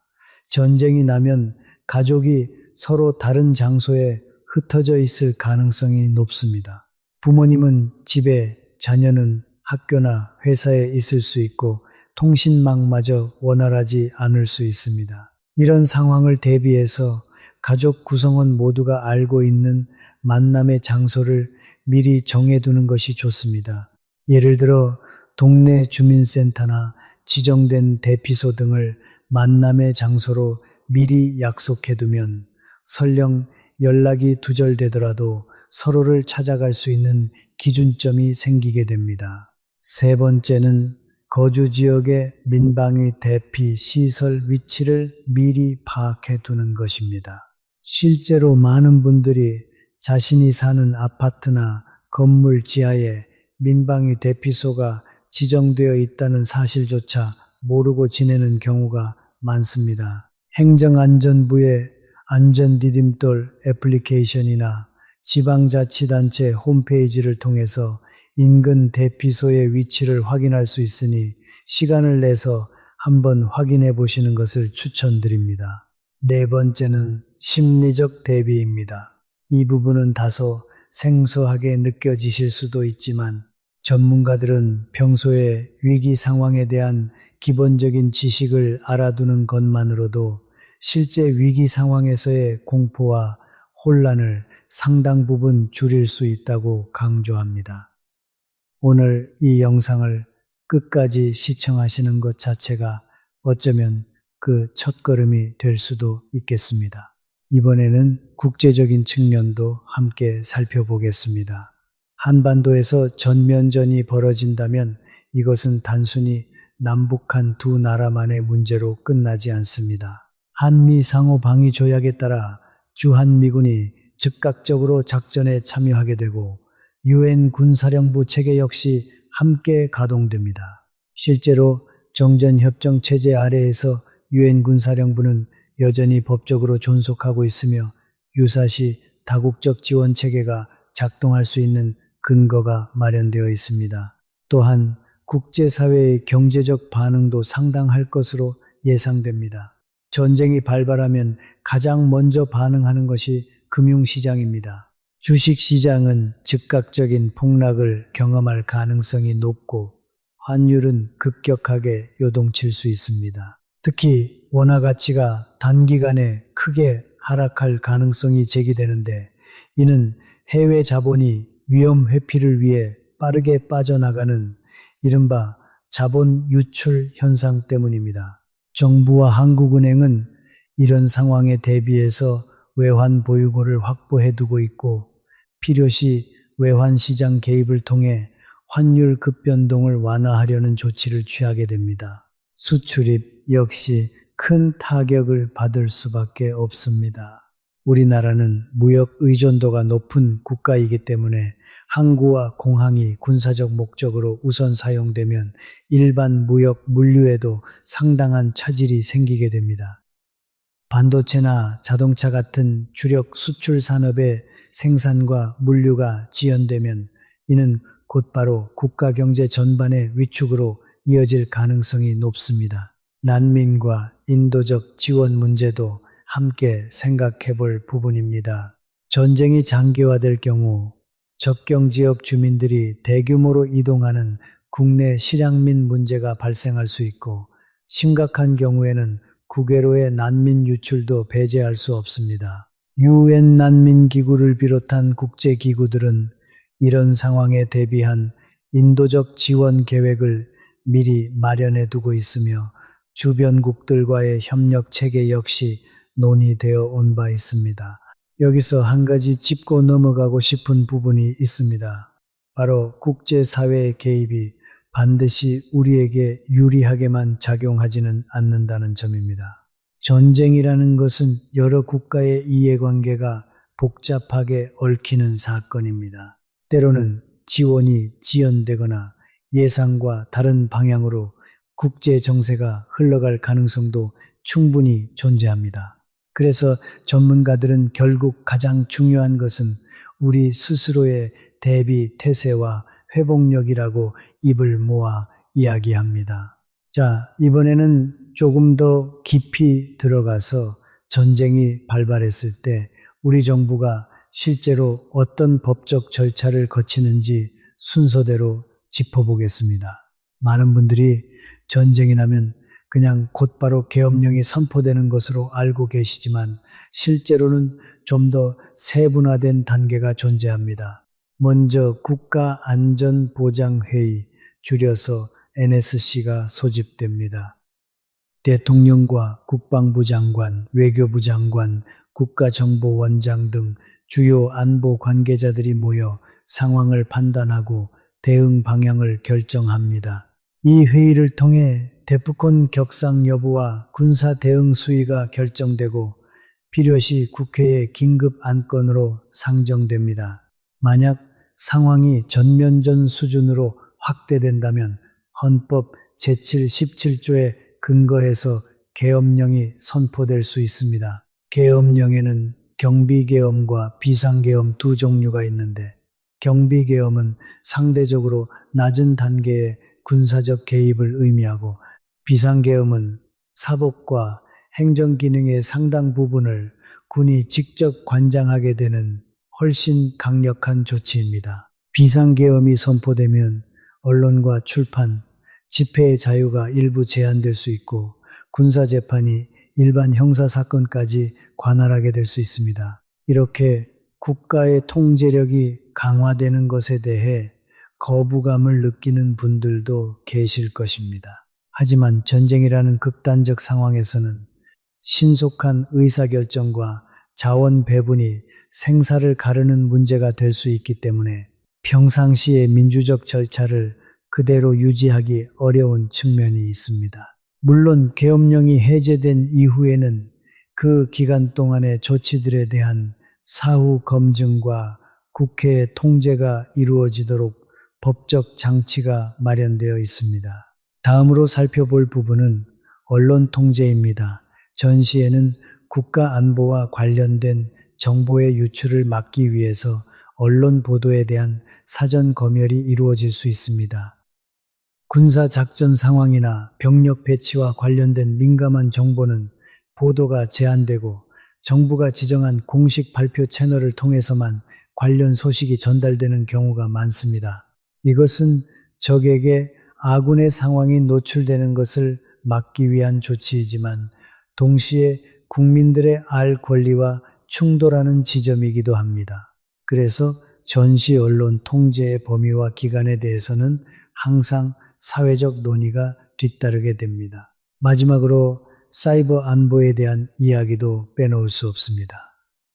전쟁이 나면 가족이 서로 다른 장소에 흩어져 있을 가능성이 높습니다. 부모님은 집에, 자녀는 학교나 회사에 있을 수 있고 통신망마저 원활하지 않을 수 있습니다. 이런 상황을 대비해서 가족 구성원 모두가 알고 있는 만남의 장소를 미리 정해두는 것이 좋습니다. 예를 들어 동네 주민센터나 지정된 대피소 등을 만남의 장소로 미리 약속해두면 설령 연락이 두절되더라도 서로를 찾아갈 수 있는 기준점이 생기게 됩니다. 세 번째는 거주 지역의 민방위 대피 시설 위치를 미리 파악해 두는 것입니다. 실제로 많은 분들이 자신이 사는 아파트나 건물 지하에 민방위 대피소가 지정되어 있다는 사실조차 모르고 지내는 경우가 많습니다. 행정안전부의 안전디딤돌 애플리케이션이나 지방자치단체 홈페이지를 통해서 인근 대피소의 위치를 확인할 수 있으니 시간을 내서 한번 확인해 보시는 것을 추천드립니다. 네 번째는 심리적 대비입니다. 이 부분은 다소 생소하게 느껴지실 수도 있지만 전문가들은 평소에 위기 상황에 대한 기본적인 지식을 알아두는 것만으로도 실제 위기 상황에서의 공포와 혼란을 상당 부분 줄일 수 있다고 강조합니다. 오늘 이 영상을 끝까지 시청하시는 것 자체가 어쩌면 그 첫걸음이 될 수도 있겠습니다. 이번에는 국제적인 측면도 함께 살펴보겠습니다. 한반도에서 전면전이 벌어진다면 이것은 단순히 남북한 두 나라만의 문제로 끝나지 않습니다. 한미 상호 방위 조약에 따라 주한미군이 즉각적으로 작전에 참여하게 되고 유엔 군사령부 체계 역시 함께 가동됩니다. 실제로 정전협정 체제 아래에서 유엔 군사령부는 여전히 법적으로 존속하고 있으며 유사시 다국적 지원 체계가 작동할 수 있는 근거가 마련되어 있습니다. 또한 국제사회의 경제적 반응도 상당할 것으로 예상됩니다. 전쟁이 발발하면 가장 먼저 반응하는 것이 금융시장입니다. 주식시장은 즉각적인 폭락을 경험할 가능성이 높고 환율은 급격하게 요동칠 수 있습니다. 특히 원화 가치가 단기간에 크게 하락할 가능성이 제기되는데 이는 해외 자본이 위험 회피를 위해 빠르게 빠져나가는 이른바 자본 유출 현상 때문입니다. 정부와 한국은행은 이런 상황에 대비해서 외환 보유고를 확보해 두고 있고 필요시 외환 시장 개입을 통해 환율 급변동을 완화하려는 조치를 취하게 됩니다. 수출입 역시 큰 타격을 받을 수밖에 없습니다. 우리나라는 무역 의존도가 높은 국가이기 때문에 항구와 공항이 군사적 목적으로 우선 사용되면 일반 무역 물류에도 상당한 차질이 생기게 됩니다. 반도체나 자동차 같은 주력 수출 산업의 생산과 물류가 지연되면 이는 곧바로 국가 경제 전반의 위축으로 이어질 가능성이 높습니다. 난민과 인도적 지원 문제도 함께 생각해 볼 부분입니다. 전쟁이 장기화될 경우 접경 지역 주민들이 대규모로 이동하는 국내 실향민 문제가 발생할 수 있고 심각한 경우에는 국외로의 난민 유출도 배제할 수 없습니다. 유엔 난민기구를 비롯한 국제기구들은 이런 상황에 대비한 인도적 지원 계획을 미리 마련해 두고 있으며 주변국들과의 협력 체계 역시 논의되어 온 바 있습니다. 여기서 한 가지 짚고 넘어가고 싶은 부분이 있습니다. 바로 국제사회의 개입이 반드시 우리에게 유리하게만 작용하지는 않는다는 점입니다. 전쟁이라는 것은 여러 국가의 이해관계가 복잡하게 얽히는 사건입니다. 때로는 지원이 지연되거나 예상과 다른 방향으로 국제 정세가 흘러갈 가능성도 충분히 존재합니다. 그래서 전문가들은 결국 가장 중요한 것은 우리 스스로의 대비 태세와 회복력이라고 입을 모아 이야기합니다. 자, 이번에는 조금 더 깊이 들어가서 전쟁이 발발했을 때 우리 정부가 실제로 어떤 법적 절차를 거치는지 순서대로 짚어보겠습니다. 많은 분들이 전쟁이 나면 그냥 곧바로 계엄령이 선포되는 것으로 알고 계시지만 실제로는 좀 더 세분화된 단계가 존재합니다. 먼저 국가안전보장회의, 줄여서 NSC가 소집됩니다. 대통령과 국방부 장관, 외교부 장관, 국가정보원장 등 주요 안보 관계자들이 모여 상황을 판단하고 대응 방향을 결정합니다. 이 회의를 통해 대프콘 격상 여부와 군사 대응 수위가 결정되고 필요시 국회의 긴급 안건으로 상정됩니다. 만약 상황이 전면전 수준으로 확대된다면 헌법 제7, 17조에 근거해서 계엄령이 선포될 수 있습니다. 계엄령에는 경비계엄과 비상계엄 두 종류가 있는데 경비계엄은 상대적으로 낮은 단계의 군사적 개입을 의미하고 비상계엄은 사법과 행정기능의 상당 부분을 군이 직접 관장하게 되는 훨씬 강력한 조치입니다. 비상계엄이 선포되면 언론과 출판, 집회의 자유가 일부 제한될 수 있고 군사재판이 일반 형사사건까지 관할하게 될 수 있습니다. 이렇게 국가의 통제력이 강화되는 것에 대해 거부감을 느끼는 분들도 계실 것입니다. 하지만 전쟁이라는 극단적 상황에서는 신속한 의사결정과 자원 배분이 생사를 가르는 문제가 될 수 있기 때문에 평상시의 민주적 절차를 그대로 유지하기 어려운 측면이 있습니다. 물론 계엄령이 해제된 이후에는 그 기간 동안의 조치들에 대한 사후 검증과 국회의 통제가 이루어지도록 법적 장치가 마련되어 있습니다. 다음으로 살펴볼 부분은 언론 통제입니다. 전시에는 국가 안보와 관련된 정보의 유출을 막기 위해서 언론 보도에 대한 사전 검열이 이루어질 수 있습니다. 군사 작전 상황이나 병력 배치와 관련된 민감한 정보는 보도가 제한되고 정부가 지정한 공식 발표 채널을 통해서만 관련 소식이 전달되는 경우가 많습니다. 이것은 적에게 아군의 상황이 노출되는 것을 막기 위한 조치이지만 동시에 국민들의 알 권리와 충돌하는 지점이기도 합니다. 그래서 전시 언론 통제의 범위와 기간에 대해서는 항상 사회적 논의가 뒤따르게 됩니다. 마지막으로 사이버 안보에 대한 이야기도 빼놓을 수 없습니다.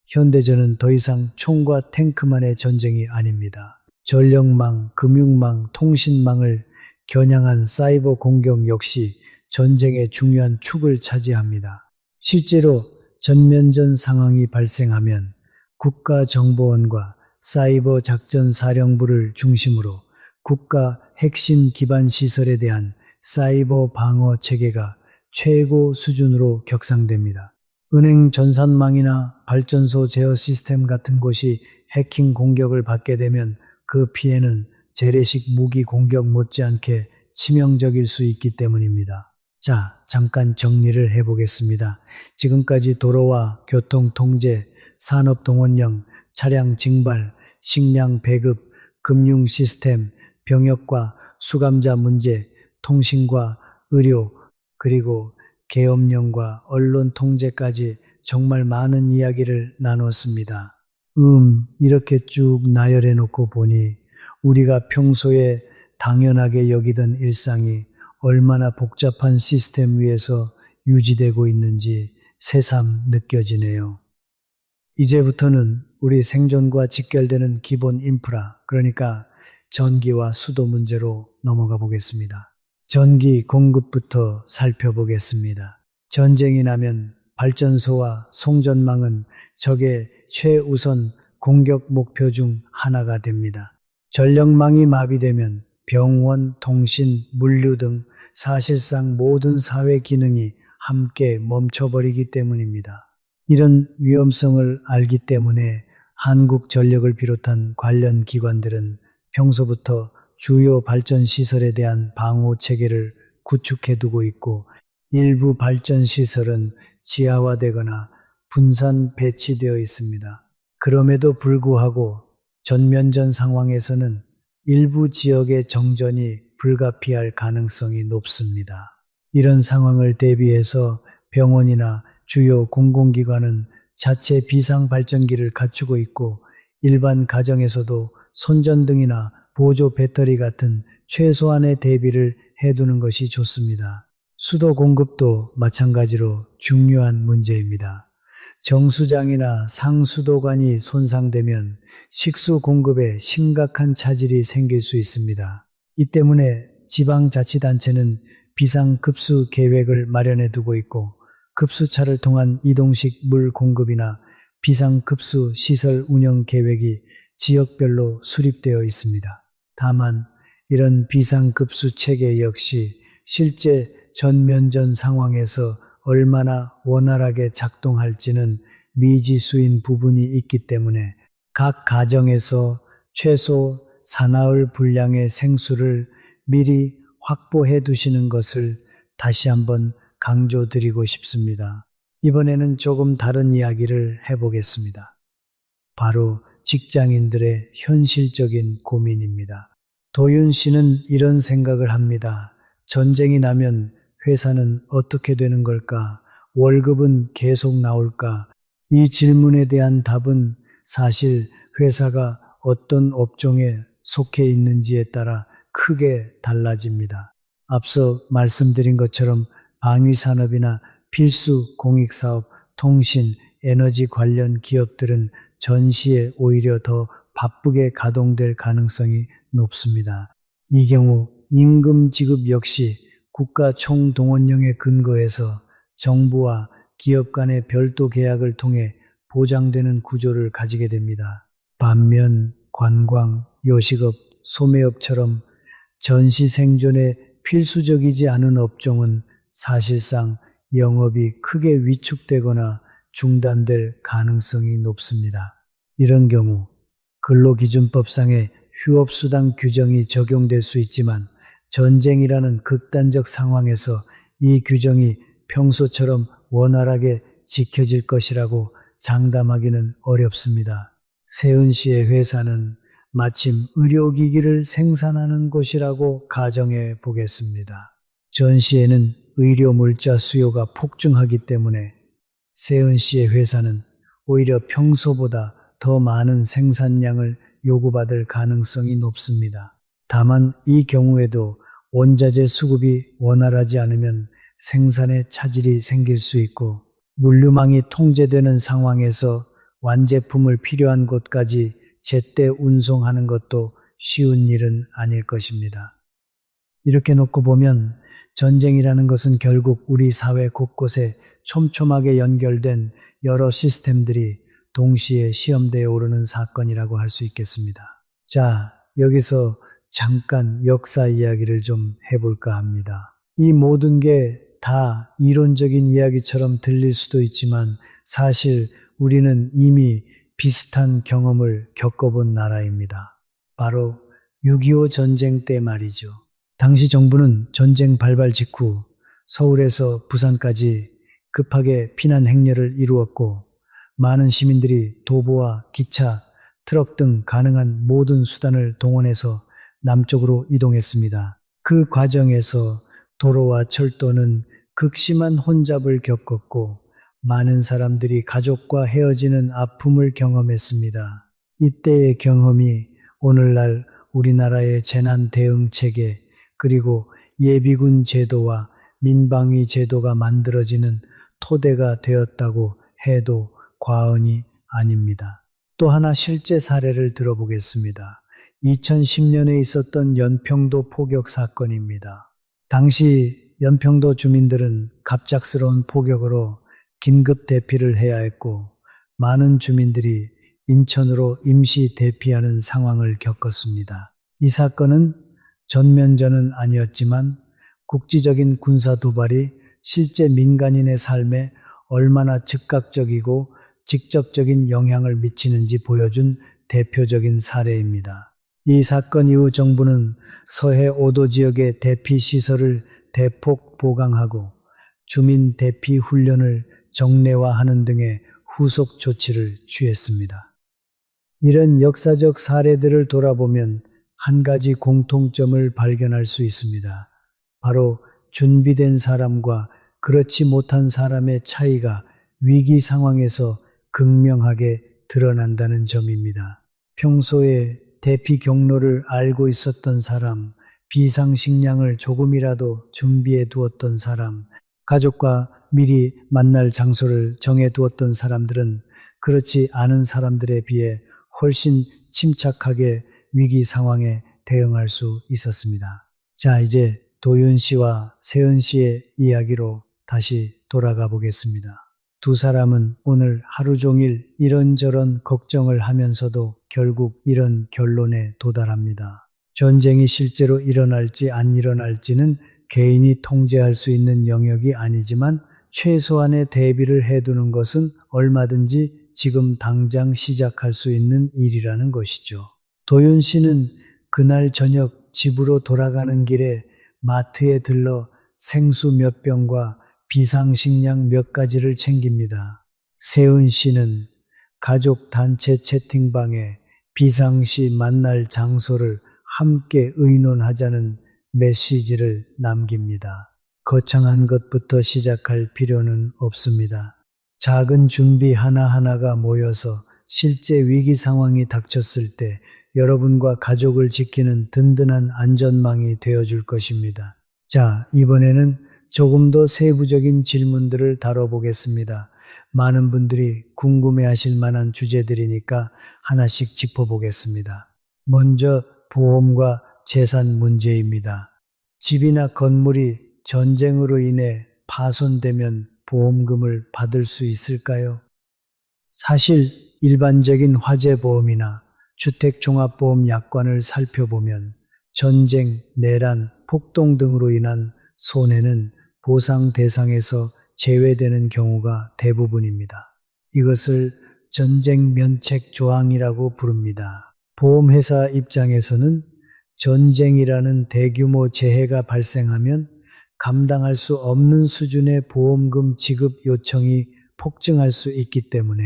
현대전은 더 이상 총과 탱크만의 전쟁이 아닙니다. 전력망, 금융망, 통신망을 겨냥한 사이버 공격 역시 전쟁의 중요한 축을 차지합니다. 실제로 전면전 상황이 발생하면 국가정보원과 사이버 작전사령부를 중심으로 국가 핵심 기반 시설에 대한 사이버 방어 체계가 최고 수준으로 격상됩니다. 은행 전산망이나 발전소 제어 시스템 같은 곳이 해킹 공격을 받게 되면 그 피해는 재래식 무기 공격 못지않게 치명적일 수 있기 때문입니다. 자, 잠깐 정리를 해보겠습니다. 지금까지 도로와 교통 통제, 산업 동원령, 차량 징발, 식량 배급, 금융 시스템, 병역과 수감자 문제, 통신과 의료, 그리고 계엄령과 언론 통제까지 정말 많은 이야기를 나눴습니다. 이렇게 쭉 나열해 놓고 보니 우리가 평소에 당연하게 여기던 일상이 얼마나 복잡한 시스템 위에서 유지되고 있는지 새삼 느껴지네요. 이제부터는 우리 생존과 직결되는 기본 인프라, 그러니까 전기와 수도 문제로 넘어가 보겠습니다. 전기 공급부터 살펴보겠습니다. 전쟁이 나면 발전소와 송전망은 적의 최우선 공격 목표 중 하나가 됩니다. 전력망이 마비되면 병원, 통신, 물류 등 사실상 모든 사회 기능이 함께 멈춰버리기 때문입니다. 이런 위험성을 알기 때문에 한국전력을 비롯한 관련 기관들은 평소부터 주요 발전 시설에 대한 방호 체계를 구축해 두고 있고 일부 발전 시설은 지하화되거나 분산 배치되어 있습니다. 그럼에도 불구하고 전면전 상황에서는 일부 지역의 정전이 불가피할 가능성이 높습니다. 이런 상황을 대비해서 병원이나 주요 공공기관은 자체 비상발전기를 갖추고 있고 일반 가정에서도 손전등이나 보조 배터리 같은 최소한의 대비를 해두는 것이 좋습니다. 수도 공급도 마찬가지로 중요한 문제입니다. 정수장이나 상수도관이 손상되면 식수 공급에 심각한 차질이 생길 수 있습니다. 이 때문에 지방자치단체는 비상급수 계획을 마련해 두고 있고 급수차를 통한 이동식 물 공급이나 비상급수 시설 운영 계획이 지역별로 수립되어 있습니다. 다만 이런 비상급수 체계 역시 실제 전면전 상황에서 얼마나 원활하게 작동할지는 미지수인 부분이 있기 때문에 각 가정에서 최소 사나흘 분량의 생수를 미리 확보해 두시는 것을 다시 한번 강조드리고 싶습니다. 이번에는 조금 다른 이야기를 해보겠습니다. 바로 직장인들의 현실적인 고민입니다. 도윤 씨는 이런 생각을 합니다. 전쟁이 나면 회사는 어떻게 되는 걸까? 월급은 계속 나올까? 이 질문에 대한 답은 사실 회사가 어떤 업종에 속해 있는지에 따라 크게 달라집니다. 앞서 말씀드린 것처럼 방위산업이나 필수 공익사업, 통신, 에너지 관련 기업들은 전시에 오히려 더 바쁘게 가동될 가능성이 높습니다. 이 경우 임금 지급 역시 국가 총동원령에 근거해서 정부와 기업 간의 별도 계약을 통해 보장되는 구조를 가지게 됩니다. 반면 관광, 요식업, 소매업처럼 전시 생존에 필수적이지 않은 업종은 사실상 영업이 크게 위축되거나 중단될 가능성이 높습니다. 이런 경우 근로기준법상의 휴업수당 규정이 적용될 수 있지만 전쟁이라는 극단적 상황에서 이 규정이 평소처럼 원활하게 지켜질 것이라고 장담하기는 어렵습니다. 세은 씨의 회사는 마침 의료기기를 생산하는 곳이라고 가정해 보겠습니다. 전시에는 의료 물자 수요가 폭증하기 때문에 세은 씨의 회사는 오히려 평소보다 더 많은 생산량을 요구받을 가능성이 높습니다. 다만 이 경우에도 원자재 수급이 원활하지 않으면 생산에 차질이 생길 수 있고 물류망이 통제되는 상황에서 완제품을 필요한 곳까지 제때 운송하는 것도 쉬운 일은 아닐 것입니다. 이렇게 놓고 보면 전쟁이라는 것은 결국 우리 사회 곳곳에 촘촘하게 연결된 여러 시스템들이 동시에 시험대에 오르는 사건이라고 할 수 있겠습니다. 자, 여기서 잠깐 역사 이야기를 좀 해볼까 합니다. 이 모든 게 다 이론적인 이야기처럼 들릴 수도 있지만 사실 우리는 이미 비슷한 경험을 겪어본 나라입니다. 바로 6.25 전쟁 때 말이죠. 당시 정부는 전쟁 발발 직후 서울에서 부산까지 급하게 피난 행렬을 이루었고 많은 시민들이 도보와 기차, 트럭 등 가능한 모든 수단을 동원해서 남쪽으로 이동했습니다. 그 과정에서 도로와 철도는 극심한 혼잡을 겪었고 많은 사람들이 가족과 헤어지는 아픔을 경험했습니다. 이때의 경험이 오늘날 우리나라의 재난 대응 체계 그리고 예비군 제도와 민방위 제도가 만들어지는 토대가 되었다고 해도 과언이 아닙니다. 또 하나 실제 사례를 들어보겠습니다. 2010년에 있었던 연평도 포격 사건입니다. 당시 연평도 주민들은 갑작스러운 포격으로 긴급 대피를 해야 했고 많은 주민들이 인천으로 임시 대피하는 상황을 겪었습니다. 이 사건은 전면전은 아니었지만 국지적인 군사 도발이 실제 민간인의 삶에 얼마나 즉각적이고 직접적인 영향을 미치는지 보여준 대표적인 사례입니다. 이 사건 이후 정부는 서해 5도 지역의 대피 시설을 대폭 보강하고 주민 대피 훈련을 정례화하는 등의 후속 조치를 취했습니다. 이런 역사적 사례들을 돌아보면 한 가지 공통점을 발견할 수 있습니다. 바로 준비된 사람과 그렇지 못한 사람의 차이가 위기 상황에서 극명하게 드러난다는 점입니다. 평소에 대피 경로를 알고 있었던 사람, 비상식량을 조금이라도 준비해 두었던 사람, 가족과 미리 만날 장소를 정해 두었던 사람들은 그렇지 않은 사람들에 비해 훨씬 침착하게 위기 상황에 대응할 수 있었습니다. 자, 이제 도윤 씨와 세은 씨의 이야기로 다시 돌아가 보겠습니다. 두 사람은 오늘 하루 종일 이런저런 걱정을 하면서도 결국 이런 결론에 도달합니다. 전쟁이 실제로 일어날지 안 일어날지는 개인이 통제할 수 있는 영역이 아니지만 최소한의 대비를 해두는 것은 얼마든지 지금 당장 시작할 수 있는 일이라는 것이죠. 도윤 씨는 그날 저녁 집으로 돌아가는 길에 마트에 들러 생수 몇 병과 비상식량 몇 가지를 챙깁니다. 세은 씨는 가족 단체 채팅방에 비상시 만날 장소를 함께 의논하자는 메시지를 남깁니다. 거창한 것부터 시작할 필요는 없습니다. 작은 준비 하나하나가 모여서 실제 위기 상황이 닥쳤을 때 여러분과 가족을 지키는 든든한 안전망이 되어줄 것입니다. 자, 이번에는 조금 더 세부적인 질문들을 다뤄보겠습니다. 많은 분들이 궁금해하실 만한 주제들이니까 하나씩 짚어보겠습니다. 먼저 보험과 재산 문제입니다. 집이나 건물이 전쟁으로 인해 파손되면 보험금을 받을 수 있을까요? 사실 일반적인 화재보험이나 주택종합보험 약관을 살펴보면 전쟁, 내란, 폭동 등으로 인한 손해는 보상 대상에서 제외되는 경우가 대부분입니다. 이것을 전쟁 면책 조항이라고 부릅니다. 보험회사 입장에서는 전쟁이라는 대규모 재해가 발생하면 감당할 수 없는 수준의 보험금 지급 요청이 폭증할 수 있기 때문에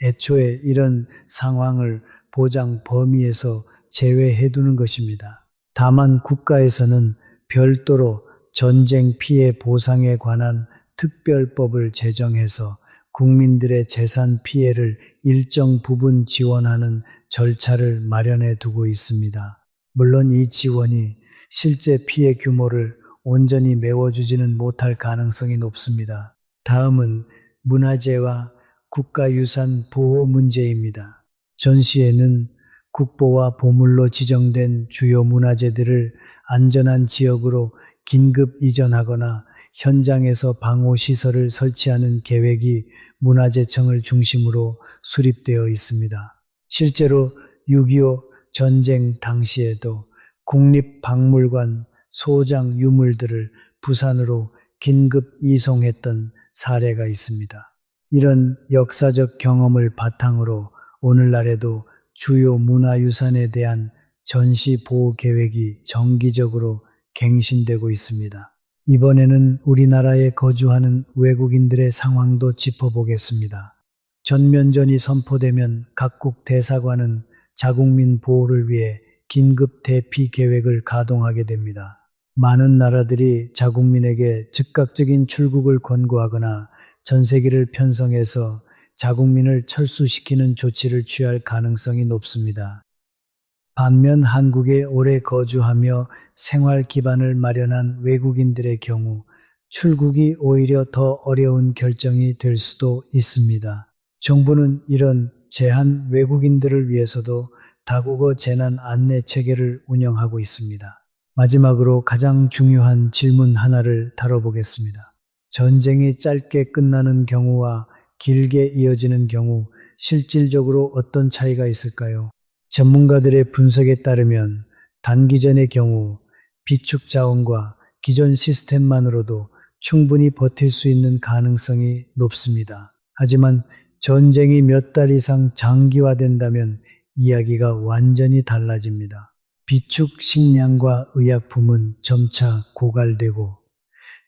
애초에 이런 상황을 보장 범위에서 제외해 두는 것입니다. 다만 국가에서는 별도로 전쟁 피해 보상에 관한 특별법을 제정해서 국민들의 재산 피해를 일정 부분 지원하는 절차를 마련해 두고 있습니다. 물론 이 지원이 실제 피해 규모를 온전히 메워주지는 못할 가능성이 높습니다. 다음은 문화재와 국가유산 보호 문제입니다. 전시에는 국보와 보물로 지정된 주요 문화재들을 안전한 지역으로 긴급 이전하거나 현장에서 방호시설을 설치하는 계획이 문화재청을 중심으로 수립되어 있습니다. 실제로 6.25 전쟁 당시에도 국립박물관 소장 유물들을 부산으로 긴급 이송했던 사례가 있습니다. 이런 역사적 경험을 바탕으로 오늘날에도 주요 문화유산에 대한 전시 보호 계획이 정기적으로 갱신되고 있습니다. 이번에는 우리나라에 거주하는 외국인들의 상황도 짚어보겠습니다. 전면전이 선포되면 각국 대사관은 자국민 보호를 위해 긴급 대피 계획을 가동하게 됩니다. 많은 나라들이 자국민에게 즉각적인 출국을 권고하거나 전세기를 편성해서 자국민을 철수시키는 조치를 취할 가능성이 높습니다. 반면 한국에 오래 거주하며 생활 기반을 마련한 외국인들의 경우 출국이 오히려 더 어려운 결정이 될 수도 있습니다. 정부는 이런 제한 외국인들을 위해서도 다국어 재난 안내 체계를 운영하고 있습니다. 마지막으로 가장 중요한 질문 하나를 다뤄보겠습니다. 전쟁이 짧게 끝나는 경우와 길게 이어지는 경우 실질적으로 어떤 차이가 있을까요? 전문가들의 분석에 따르면 단기전의 경우 비축 자원과 기존 시스템만으로도 충분히 버틸 수 있는 가능성이 높습니다. 하지만 전쟁이 몇 달 이상 장기화된다면 이야기가 완전히 달라집니다. 비축 식량과 의약품은 점차 고갈되고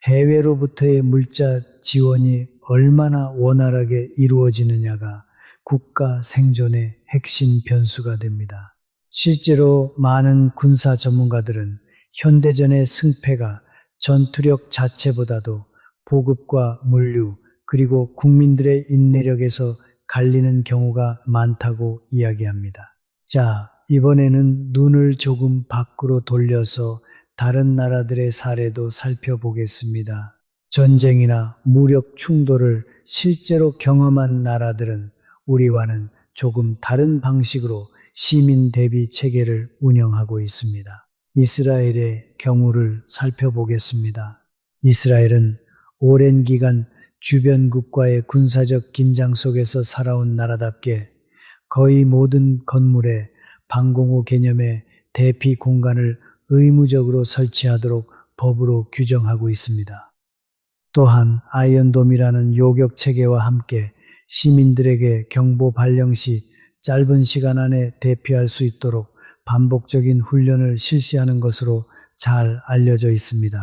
해외로부터의 물자 지원이 얼마나 원활하게 이루어지느냐가 국가 생존의 핵심 변수가 됩니다. 실제로 많은 군사 전문가들은 현대전의 승패가 전투력 자체보다도 보급과 물류 그리고 국민들의 인내력에서 갈리는 경우가 많다고 이야기합니다. 자, 이번에는 눈을 조금 밖으로 돌려서 다른 나라들의 사례도 살펴보겠습니다. 전쟁이나 무력 충돌을 실제로 경험한 나라들은 우리와는 조금 다른 방식으로 시민 대비 체계를 운영하고 있습니다. 이스라엘의 경우를 살펴보겠습니다. 이스라엘은 오랜 기간 주변국과의 군사적 긴장 속에서 살아온 나라답게 거의 모든 건물에 방공호 개념의 대피 공간을 의무적으로 설치하도록 법으로 규정하고 있습니다. 또한 아이언돔이라는 요격 체계와 함께 시민들에게 경보 발령 시 짧은 시간 안에 대피할 수 있도록 반복적인 훈련을 실시하는 것으로 잘 알려져 있습니다.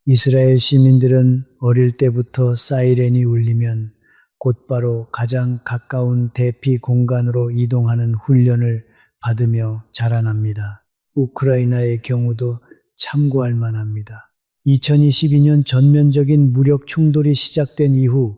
이스라엘 시민들은 어릴 때부터 사이렌이 울리면 곧바로 가장 가까운 대피 공간으로 이동하는 훈련을 받으며 자라납니다. 우크라이나의 경우도 참고할 만합니다. 2022년 전면적인 무력 충돌이 시작된 이후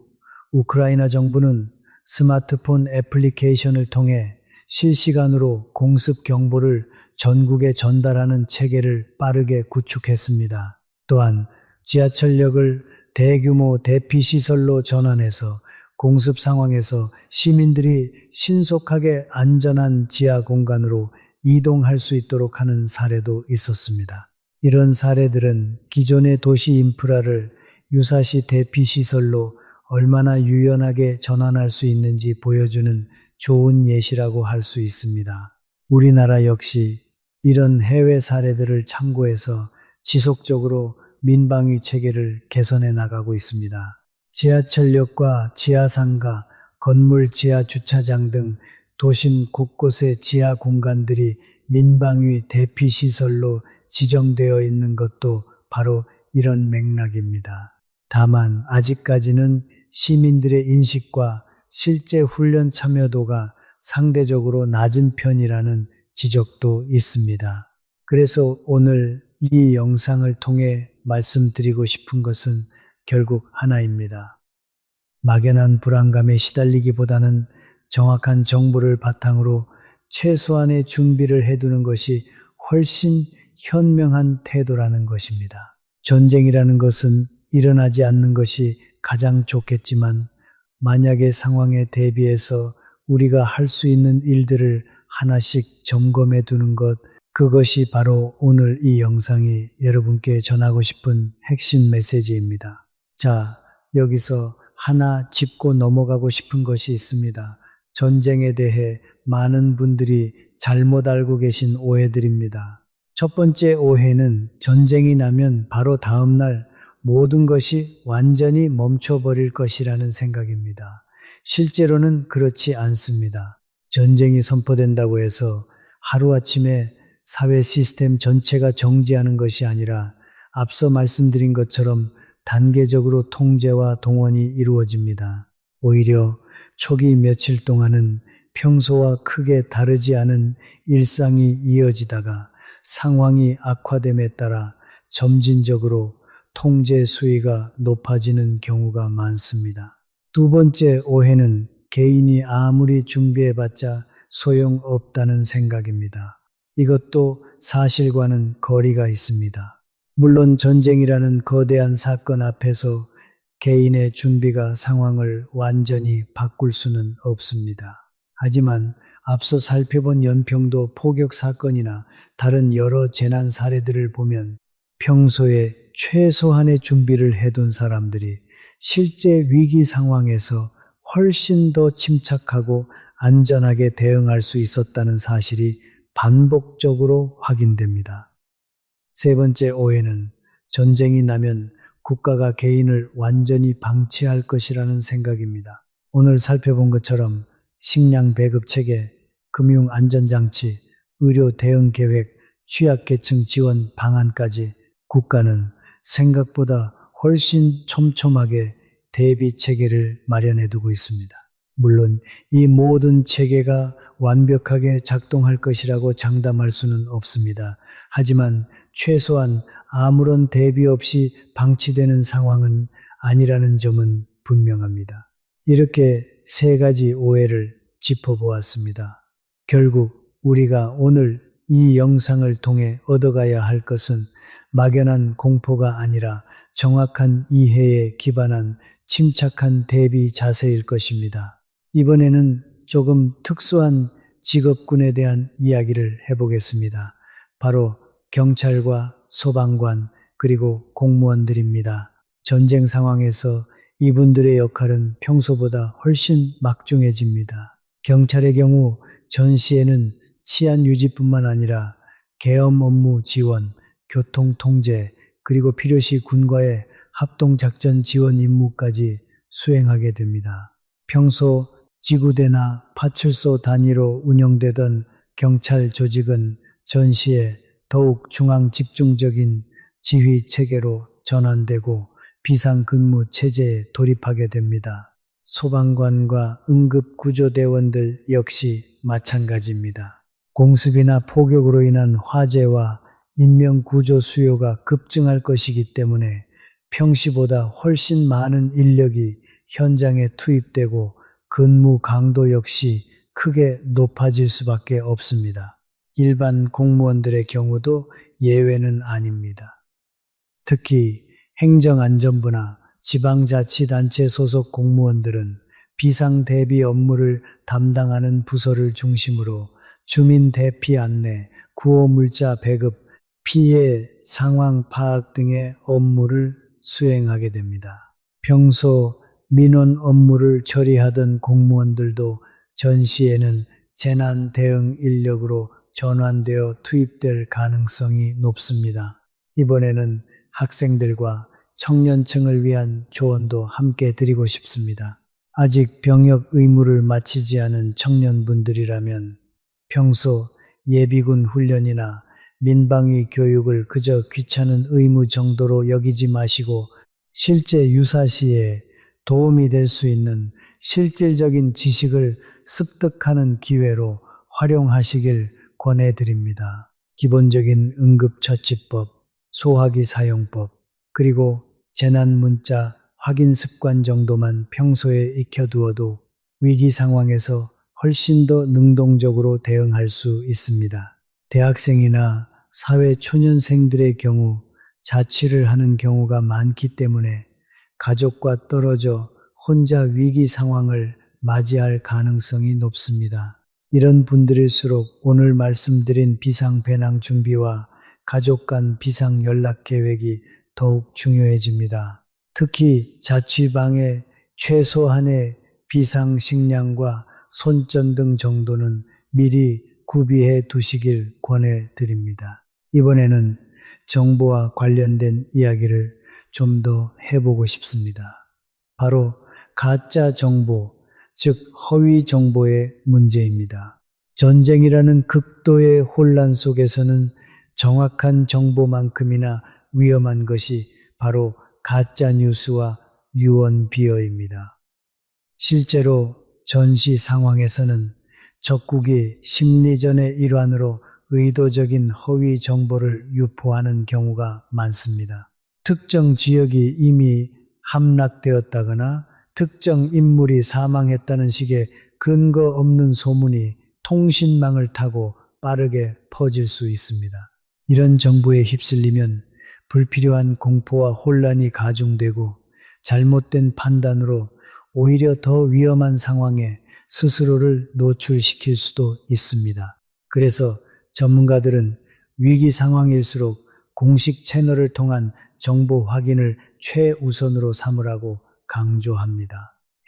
우크라이나 정부는 스마트폰 애플리케이션을 통해 실시간으로 공습 경보를 전국에 전달하는 체계를 빠르게 구축했습니다. 또한 지하철역을 대규모 대피시설로 전환해서 공습 상황에서 시민들이 신속하게 안전한 지하 공간으로 이동할 수 있도록 하는 사례도 있었습니다. 이런 사례들은 기존의 도시 인프라를 유사시 대피시설로 얼마나 유연하게 전환할 수 있는지 보여주는 좋은 예시라고 할 수 있습니다. 우리나라 역시 이런 해외 사례들을 참고해서 지속적으로 민방위 체계를 개선해 나가고 있습니다. 지하철역과 지하상가, 건물 지하 주차장 등 도심 곳곳의 지하 공간들이 민방위 대피시설로 지정되어 있는 것도 바로 이런 맥락입니다. 다만 아직까지는 시민들의 인식과 실제 훈련 참여도가 상대적으로 낮은 편이라는 지적도 있습니다. 그래서 오늘 이 영상을 통해 말씀드리고 싶은 것은 결국 하나입니다. 막연한 불안감에 시달리기보다는 정확한 정보를 바탕으로 최소한의 준비를 해두는 것이 훨씬 현명한 태도라는 것입니다. 전쟁이라는 것은 일어나지 않는 것이 가장 좋겠지만 만약의 상황에 대비해서 우리가 할 수 있는 일들을 하나씩 점검해 두는 것, 그것이 바로 오늘 이 영상이 여러분께 전하고 싶은 핵심 메시지입니다. 자, 여기서 하나 짚고 넘어가고 싶은 것이 있습니다. 전쟁에 대해 많은 분들이 잘못 알고 계신 오해들입니다. 첫 번째 오해는 전쟁이 나면 바로 다음날 모든 것이 완전히 멈춰버릴 것이라는 생각입니다. 실제로는 그렇지 않습니다. 전쟁이 선포된다고 해서 하루아침에 사회 시스템 전체가 정지하는 것이 아니라 앞서 말씀드린 것처럼 단계적으로 통제와 동원이 이루어집니다. 오히려 초기 며칠 동안은 평소와 크게 다르지 않은 일상이 이어지다가 상황이 악화됨에 따라 점진적으로 통제 수위가 높아지는 경우가 많습니다. 두 번째 오해는 개인이 아무리 준비해봤자 소용없다는 생각입니다. 이것도 사실과는 거리가 있습니다. 물론 전쟁이라는 거대한 사건 앞에서 개인의 준비가 상황을 완전히 바꿀 수는 없습니다. 하지만 앞서 살펴본 연평도 포격 사건이나 다른 여러 재난 사례들을 보면 평소에 최소한의 준비를 해둔 사람들이 실제 위기 상황에서 훨씬 더 침착하고 안전하게 대응할 수 있었다는 사실이 반복적으로 확인됩니다. 세 번째 오해는 전쟁이 나면 국가가 개인을 완전히 방치할 것이라는 생각입니다. 오늘 살펴본 것처럼 식량 배급 체계, 금융 안전장치, 의료 대응 계획, 취약계층 지원 방안까지 국가는 생각보다 훨씬 촘촘하게 대비 체계를 마련해 두고 있습니다. 물론 이 모든 체계가 완벽하게 작동할 것이라고 장담할 수는 없습니다. 하지만 최소한 아무런 대비 없이 방치되는 상황은 아니라는 점은 분명합니다. 이렇게 세 가지 오해를 짚어보았습니다. 결국 우리가 오늘 이 영상을 통해 얻어가야 할 것은 막연한 공포가 아니라 정확한 이해에 기반한 침착한 대비 자세일 것입니다. 이번에는 조금 특수한 직업군에 대한 이야기를 해보겠습니다. 바로 경찰과 소방관 그리고 공무원들입니다. 전쟁 상황에서 이분들의 역할은 평소보다 훨씬 막중해집니다. 경찰의 경우 전시에는 치안 유지뿐만 아니라 계엄 업무 지원, 교통 통제, 그리고 필요시 군과의 합동작전 지원 임무까지 수행하게 됩니다. 평소 지구대나 파출소 단위로 운영되던 경찰 조직은 전시에 더욱 중앙 집중적인 지휘 체계로 전환되고 비상근무 체제에 돌입하게 됩니다. 소방관과 응급구조대원들 역시 마찬가지입니다. 공습이나 폭격으로 인한 화재와 인명구조 수요가 급증할 것이기 때문에 평시보다 훨씬 많은 인력이 현장에 투입되고 근무 강도 역시 크게 높아질 수밖에 없습니다. 일반 공무원들의 경우도 예외는 아닙니다. 특히 행정안전부나 지방자치단체 소속 공무원들은 비상 대비 업무를 담당하는 부서를 중심으로 주민 대피 안내, 구호 물자 배급, 피해 상황 파악 등의 업무를 수행하게 됩니다. 평소 민원 업무를 처리하던 공무원들도 전시에는 재난 대응 인력으로 전환되어 투입될 가능성이 높습니다. 이번에는 학생들과 청년층을 위한 조언도 함께 드리고 싶습니다. 아직 병역 의무를 마치지 않은 청년분들이라면 평소 예비군 훈련이나 민방위 교육을 그저 귀찮은 의무 정도로 여기지 마시고 실제 유사시에 도움이 될 수 있는 실질적인 지식을 습득하는 기회로 활용하시길 권해드립니다. 기본적인 응급처치법, 소화기 사용법, 그리고 재난문자 확인 습관 정도만 평소에 익혀두어도 위기 상황에서 훨씬 더 능동적으로 대응할 수 있습니다. 대학생이나 사회 초년생들의 경우 자취를 하는 경우가 많기 때문에 가족과 떨어져 혼자 위기 상황을 맞이할 가능성이 높습니다. 이런 분들일수록 오늘 말씀드린 비상 배낭 준비와 가족 간 비상 연락 계획이 더욱 중요해집니다. 특히 자취방에 최소한의 비상 식량과 손전등 정도는 미리 구비해 두시길 권해드립니다. 이번에는 정보와 관련된 이야기를 좀 더 해보고 싶습니다. 바로 가짜 정보, 즉 허위 정보의 문제입니다. 전쟁이라는 극도의 혼란 속에서는 정확한 정보만큼이나 위험한 것이 바로 가짜 뉴스와 유언 비어입니다. 실제로 전시 상황에서는 적국이 심리전의 일환으로 의도적인 허위 정보를 유포하는 경우가 많습니다. 특정 지역이 이미 함락되었다거나 특정 인물이 사망했다는 식의 근거 없는 소문이 통신망을 타고 빠르게 퍼질 수 있습니다. 이런 정보에 휩쓸리면 불필요한 공포와 혼란이 가중되고 잘못된 판단으로 오히려 더 위험한 상황에 스스로를 노출시킬 수도 있습니다. 그래서 전문가들은 위기 상황일수록 공식 채널을 통한 정보 확인을 최우선으로 삼으라고 강조합니다.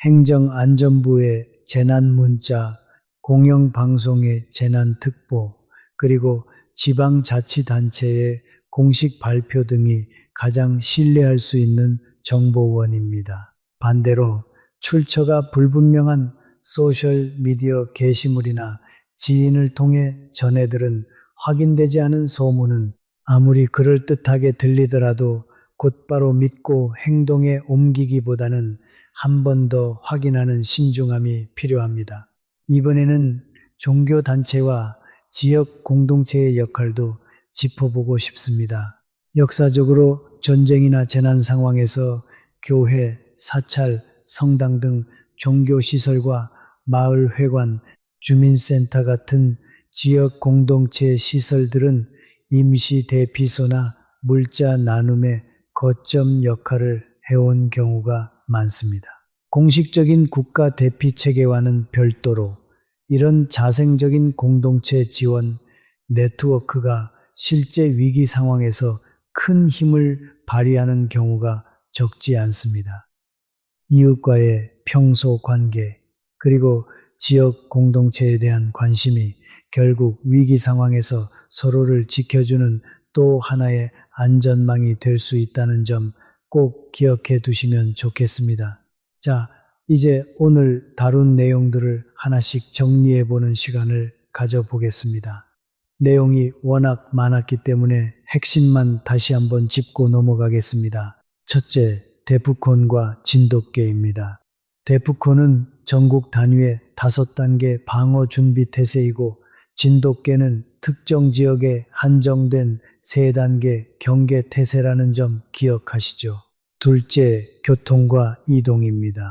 행정안전부의 재난문자, 공영방송의 재난특보, 그리고 지방자치단체의 공식 발표 등이 가장 신뢰할 수 있는 정보원입니다. 반대로 출처가 불분명한 소셜미디어 게시물이나 지인을 통해 전해들은 확인되지 않은 소문은 아무리 그럴듯하게 들리더라도 곧바로 믿고 행동에 옮기기보다는 한 번 더 확인하는 신중함이 필요합니다. 이번에는 종교단체와 지역 공동체의 역할도 짚어보고 싶습니다. 역사적으로 전쟁이나 재난 상황에서 교회, 사찰, 성당 등 종교시설과 마을회관, 주민센터 같은 지역 공동체 시설들은 임시 대피소나 물자 나눔의 거점 역할을 해온 경우가 많습니다. 공식적인 국가 대피 체계와는 별도로 이런 자생적인 공동체 지원 네트워크가 실제 위기 상황에서 큰 힘을 발휘하는 경우가 적지 않습니다. 이웃과의 평소 관계, 그리고 지역 공동체에 대한 관심이 결국 위기 상황에서 서로를 지켜주는 또 하나의 안전망이 될 수 있다는 점 꼭 기억해 두시면 좋겠습니다. 자, 이제 오늘 다룬 내용들을 하나씩 정리해 보는 시간을 가져보겠습니다. 내용이 워낙 많았기 때문에 핵심만 다시 한번 짚고 넘어가겠습니다. 첫째, 데프콘과 진돗개입니다. 데프콘은 전국 단위의 5단계 방어 준비 태세이고 진돗개는 특정 지역에 한정된 3단계 경계 태세라는 점 기억하시죠. 둘째, 교통과 이동입니다.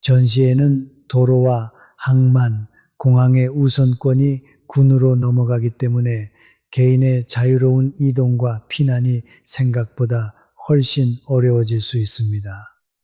전시에는 도로와 항만, 공항의 우선권이 군으로 넘어가기 때문에 개인의 자유로운 이동과 피난이 생각보다 훨씬 어려워질 수 있습니다.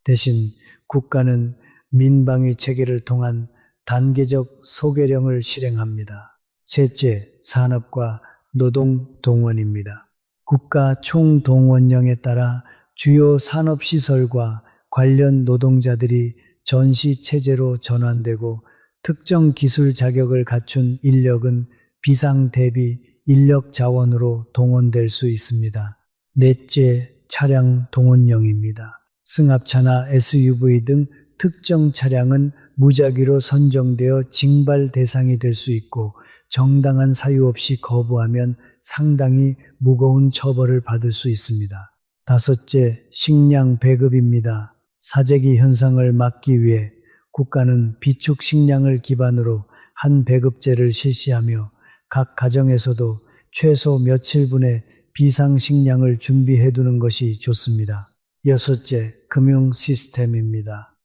대신 국가는 민방위 체계를 통한 단계적 소개령을 실행합니다. 셋째, 산업과 노동 동원입니다. 국가 총동원령에 따라 주요 산업시설과 관련 노동자들이 전시체제로 전환되고 특정 기술 자격을 갖춘 인력은 비상 대비 인력 자원으로 동원될 수 있습니다. 넷째, 차량 동원령입니다. 승합차나 SUV 등 특정 차량은 무작위로 선정되어 징발 대상이 될 수 있고 정당한 사유 없이 거부하면 상당히 무거운 처벌을 받을 수 있습니다. 다섯째, 식량 배급입니다. 사재기 현상을 막기 위해 국가는 비축 식량을 기반으로 한 배급제를 실시하며 각 가정에서도 최소 며칠분의 비상 식량을 준비해 두는 것이 좋습니다. 여섯째, 금융 시스템입니다.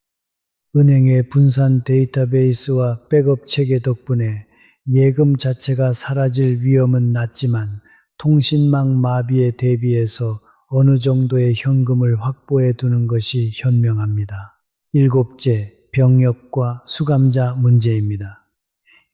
은행의 분산 데이터베이스와 백업 체계 덕분에 예금 자체가 사라질 위험은 낮지만 통신망 마비에 대비해서 어느 정도의 현금을 확보해 두는 것이 현명합니다. 일곱째, 병역과 수감자 문제입니다.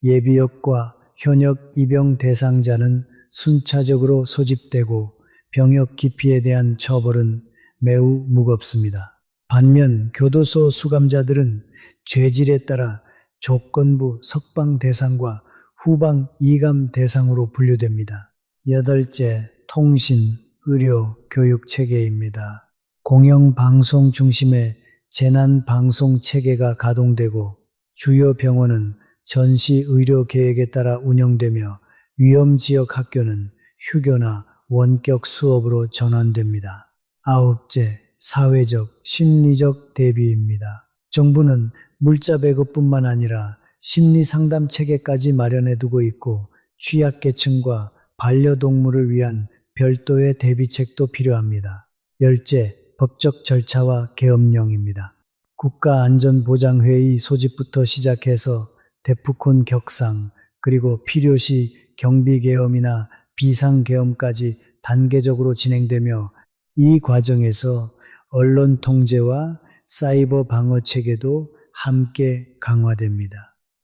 예비역과 현역 입영 대상자는 순차적으로 소집되고 병역 기피에 대한 처벌은 매우 무겁습니다. 반면 교도소 수감자들은 죄질에 따라 조건부 석방 대상과 후방 이감 대상으로 분류됩니다. 여덟째, 통신, 의료, 교육 체계입니다. 공영방송 중심의 재난방송 체계가 가동되고 주요 병원은 전시 의료 계획에 따라 운영되며 위험지역 학교는 휴교나 원격 수업으로 전환됩니다. 아홉째, 사회적, 심리적 대비입니다. 정부는 물자 배급뿐만 아니라 심리상담 체계까지 마련해 두고 있고 취약계층과 반려동물을 위한 별도의 대비책도 필요합니다. 열째, 법적 절차와 계엄령입니다. 국가안전보장회의 소집부터 시작해서 데프콘 격상, 그리고 필요시 경비계엄이나 비상계엄까지 단계적으로 진행되며 이 과정에서 언론 통제와 사이버 방어 체계도 함께 강화됩니다.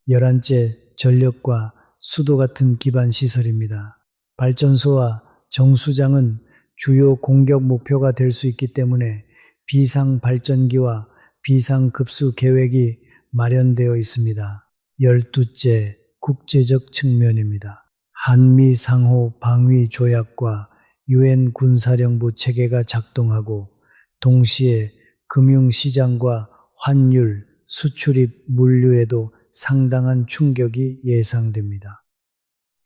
11째, 전력과 수도 같은 기반 시설입니다. 발전소와 정수장은 주요 공격 목표가 될 수 있기 때문에 비상발전기와 비상급수 계획이 마련되어 있습니다. 12째, 국제적 측면입니다. 한미 상호 방위 조약과 유엔 군사령부 체계가 작동하고 동시에 금융시장과 환율, 수출입 물류에도 상당한 충격이 예상됩니다.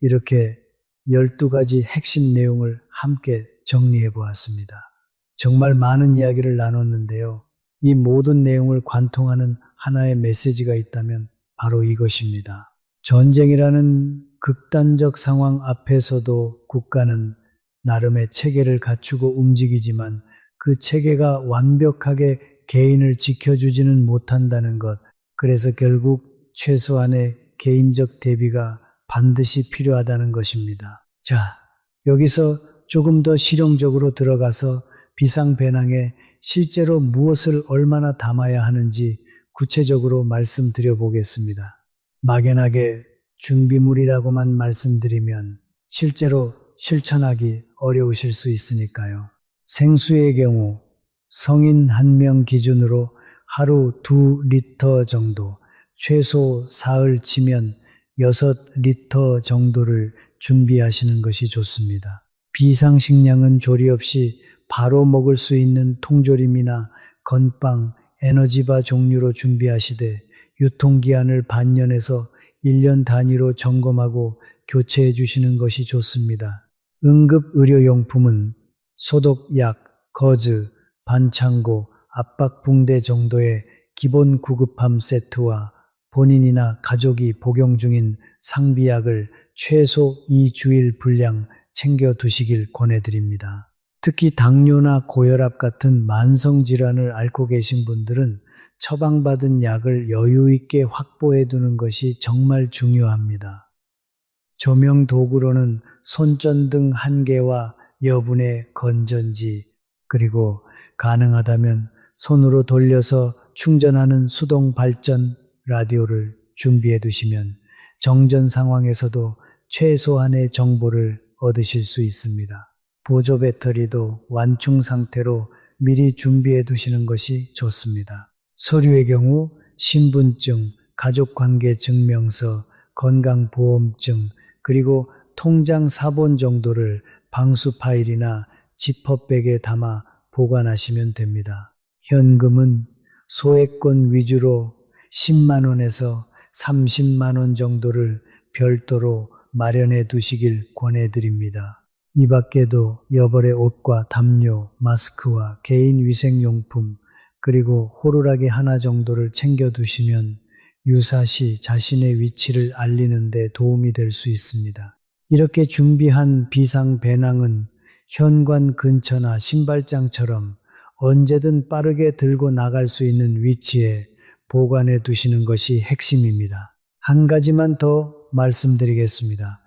이렇게 12가지 핵심 내용을 함께 정리해 보았습니다. 정말 많은 이야기를 나눴는데요. 이 모든 내용을 관통하는 하나의 메시지가 있다면 바로 이것입니다. 전쟁이라는 극단적 상황 앞에서도 국가는 나름의 체계를 갖추고 움직이지만 그 체계가 완벽하게 개인을 지켜주지는 못한다는 것. 그래서 결국 최소한의 개인적 대비가 반드시 필요하다는 것입니다. 자, 여기서 조금 더 실용적으로 들어가서 비상배낭에 실제로 무엇을 얼마나 담아야 하는지 구체적으로 말씀드려 보겠습니다. 막연하게 준비물이라고만 말씀드리면 실제로 실천하기 어려우실 수 있으니까요. 생수의 경우 성인 1명 기준으로 하루 2리터 정도, 최소 사흘 치면 6리터 정도를 준비하시는 것이 좋습니다. 비상식량은 조리 없이 바로 먹을 수 있는 통조림이나 건빵, 에너지바 종류로 준비하시되 유통기한을 반년에서 1년 단위로 점검하고 교체해 주시는 것이 좋습니다. 응급의료용품은 소독약, 거즈, 반창고, 압박붕대 정도의 기본 구급함 세트와 본인이나 가족이 복용 중인 상비약을 최소 2주일 분량 챙겨 두시길 권해드립니다. 특히 당뇨나 고혈압 같은 만성질환을 앓고 계신 분들은 처방받은 약을 여유 있게 확보해 두는 것이 정말 중요합니다. 조명 도구로는 손전등 1개와 여분의 건전지, 그리고 가능하다면 손으로 돌려서 충전하는 수동 발전 라디오를 준비해 두시면 정전 상황에서도 최소한의 정보를 얻으실 수 있습니다. 보조 배터리도 완충 상태로 미리 준비해 두시는 것이 좋습니다. 서류의 경우 신분증, 가족관계 증명서, 건강보험증, 그리고 통장 사본 정도를 방수 파일이나 지퍼백에 담아 보관하시면 됩니다. 현금은 소액권 위주로 10만 원에서 30만 원 정도를 별도로 마련해 두시길 권해드립니다. 이 밖에도 여벌의 옷과 담요, 마스크와 개인 위생용품, 그리고 호루라기 하나 정도를 챙겨 두시면 유사시 자신의 위치를 알리는 데 도움이 될 수 있습니다. 이렇게 준비한 비상 배낭은 현관 근처나 신발장처럼 언제든 빠르게 들고 나갈 수 있는 위치에 보관해 두시는 것이 핵심입니다. 한 가지만 더 말씀드리겠습니다.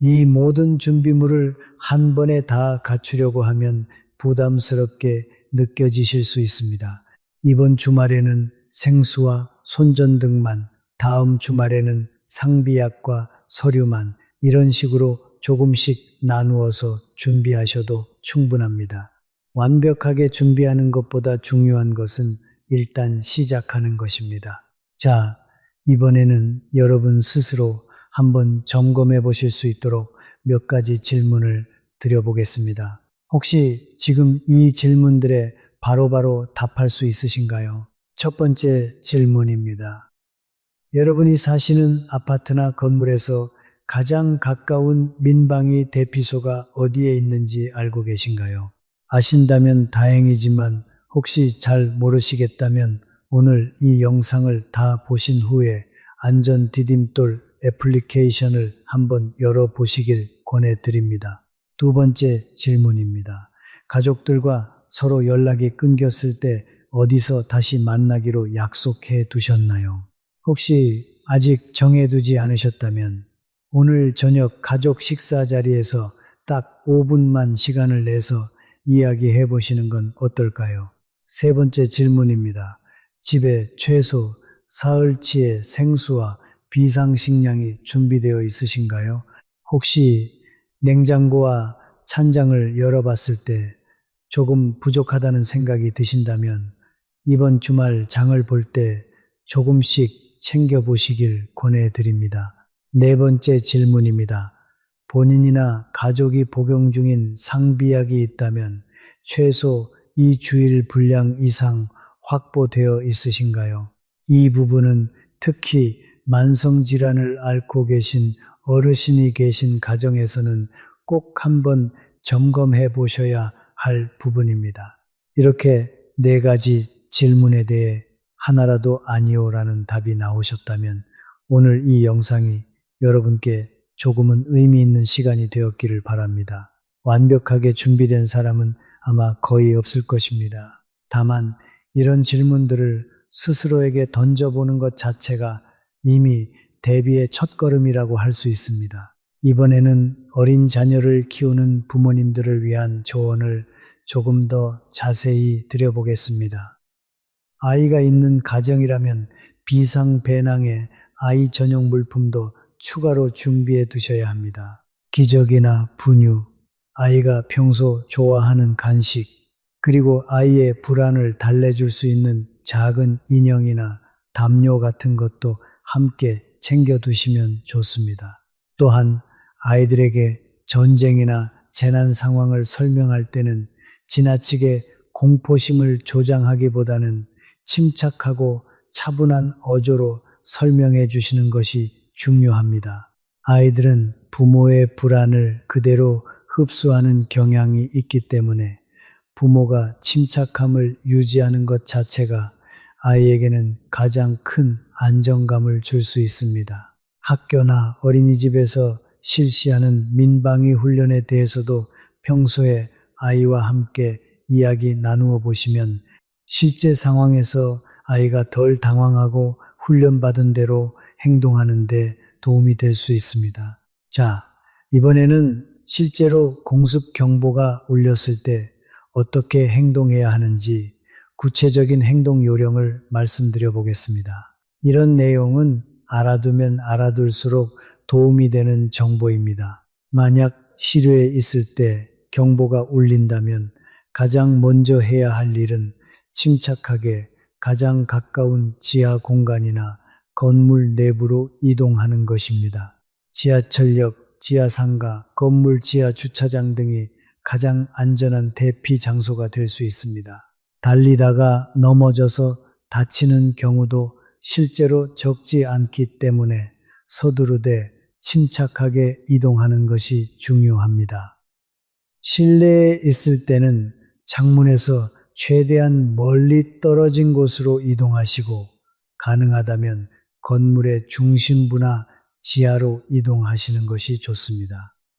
이 모든 준비물을 한 번에 다 갖추려고 하면 부담스럽게 느껴지실 수 있습니다. 이번 주말에는 생수와 손전등만, 다음 주말에는 상비약과 서류만, 이런 식으로 조금씩 나누어서 준비하셔도 충분합니다. 완벽하게 준비하는 것보다 중요한 것은 일단 시작하는 것입니다. 자, 이번에는 여러분 스스로 한번 점검해 보실 수 있도록 몇 가지 질문을 드려보겠습니다. 혹시 지금 이 질문들에 바로바로 답할 수 있으신가요? 첫 번째 질문입니다. 여러분이 사시는 아파트나 건물에서 가장 가까운 민방위 대피소가 어디에 있는지 알고 계신가요? 아신다면 다행이지만 혹시 잘 모르시겠다면 오늘 이 영상을 다 보신 후에 안전 디딤돌 애플리케이션을 한번 열어보시길 권해드립니다. 두 번째 질문입니다. 가족들과 서로 연락이 끊겼을 때 어디서 다시 만나기로 약속해 두셨나요? 혹시 아직 정해두지 않으셨다면 오늘 저녁 가족 식사 자리에서 딱 5분만 시간을 내서 이야기해 보시는 건 어떨까요? 세 번째 질문입니다. 집에 최소 사흘치의 생수와 비상식량이 준비되어 있으신가요? 혹시 냉장고와 찬장을 열어봤을 때 조금 부족하다는 생각이 드신다면 이번 주말 장을 볼 때 조금씩 챙겨보시길 권해드립니다. 네 번째 질문입니다. 본인이나 가족이 복용 중인 상비약이 있다면 최소 2주일 분량 이상 확보되어 있으신가요? 이 부분은 특히 만성질환을 앓고 계신 어르신이 계신 가정에서는 꼭 한번 점검해 보셔야 할 부분입니다. 이렇게 네 가지 질문에 대해 하나라도 아니오라는 답이 나오셨다면 오늘 이 영상이 여러분께 조금은 의미 있는 시간이 되었기를 바랍니다. 완벽하게 준비된 사람은 아마 거의 없을 것입니다. 다만 이런 질문들을 스스로에게 던져보는 것 자체가 이미 대비의 첫걸음이라고 할 수 있습니다. 이번에는 어린 자녀를 키우는 부모님들을 위한 조언을 조금 더 자세히 드려보겠습니다. 아이가 있는 가정이라면 비상 배낭에 아이 전용 물품도 추가로 준비해 두셔야 합니다. 기저귀나 분유, 아이가 평소 좋아하는 간식, 그리고 아이의 불안을 달래줄 수 있는 작은 인형이나 담요 같은 것도 함께 챙겨두시면 좋습니다. 또한 아이들에게 전쟁이나 재난 상황을 설명할 때는 지나치게 공포심을 조장하기보다는 침착하고 차분한 어조로 설명해 주시는 것이 중요합니다. 아이들은 부모의 불안을 그대로 흡수하는 경향이 있기 때문에 부모가 침착함을 유지하는 것 자체가 아이에게는 가장 큰 안정감을 줄 수 있습니다. 학교나 어린이집에서 실시하는 민방위 훈련에 대해서도 평소에 아이와 함께 이야기 나누어 보시면 실제 상황에서 아이가 덜 당황하고 훈련받은 대로 행동하는 데 도움이 될 수 있습니다. 자, 이번에는 실제로 공습 경보가 울렸을 때 어떻게 행동해야 하는지 구체적인 행동 요령을 말씀드려 보겠습니다. 이런 내용은 알아두면 알아둘수록 도움이 되는 정보입니다. 만약 시류에 있을 때 경보가 울린다면 가장 먼저 해야 할 일은 침착하게 가장 가까운 지하 공간이나 건물 내부로 이동하는 것입니다. 지하철역, 지하상가, 건물 지하 주차장 등이 가장 안전한 대피 장소가 될 수 있습니다. 달리다가 넘어져서 다치는 경우도 실제로 적지 않기 때문에 서두르되 침착하게 이동하는 것이 중요합니다. 실내에 있을 때는 창문에서 최대한 멀리 떨어진 곳으로 이동하시고 가능하다면 건물의 중심부나 지하로 이동하시는 것이 좋습니다.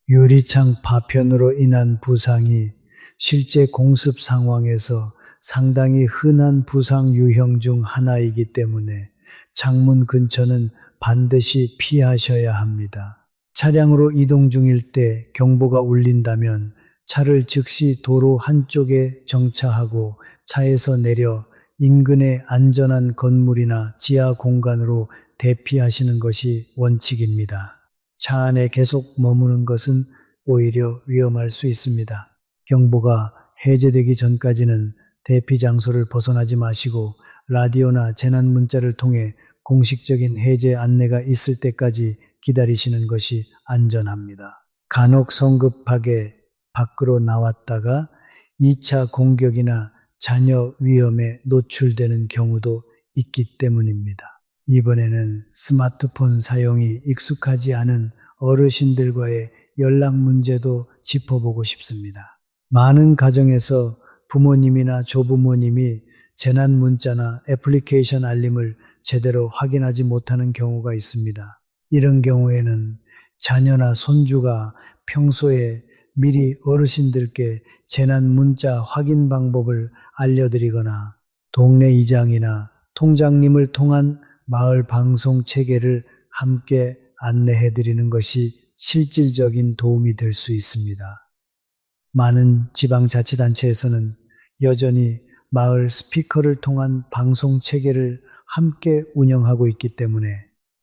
유리창 파편으로 인한 부상이 실제 공습 상황에서 상당히 흔한 부상 유형 중 하나이기 때문에 창문 근처는 반드시 피하셔야 합니다. 차량으로 이동 중일 때 경보가 울린다면 차를 즉시 도로 한쪽에 정차하고 차에서 내려 인근의 안전한 건물이나 지하 공간으로 대피하시는 것이 원칙입니다. 차 안에 계속 머무는 것은 오히려 위험할 수 있습니다. 경보가 해제되기 전까지는 대피 장소를 벗어나지 마시고 라디오나 재난 문자를 통해 공식적인 해제 안내가 있을 때까지 기다리시는 것이 안전합니다. 간혹 성급하게 밖으로 나왔다가 2차 공격이나 자녀 위험에 노출되는 경우도 있기 때문입니다. 이번에는 스마트폰 사용이 익숙하지 않은 어르신들과의 연락 문제도 짚어보고 싶습니다. 많은 가정에서 부모님이나 조부모님이 재난 문자나 애플리케이션 알림을 제대로 확인하지 못하는 경우가 있습니다. 이런 경우에는 자녀나 손주가 평소에 미리 어르신들께 재난 문자 확인 방법을 알려드리거나 동네 이장이나 통장님을 통한 마을 방송 체계를 함께 안내해드리는 것이 실질적인 도움이 될 수 있습니다. 많은 지방자치단체에서는 여전히 마을 스피커를 통한 방송 체계를 함께 운영하고 있기 때문에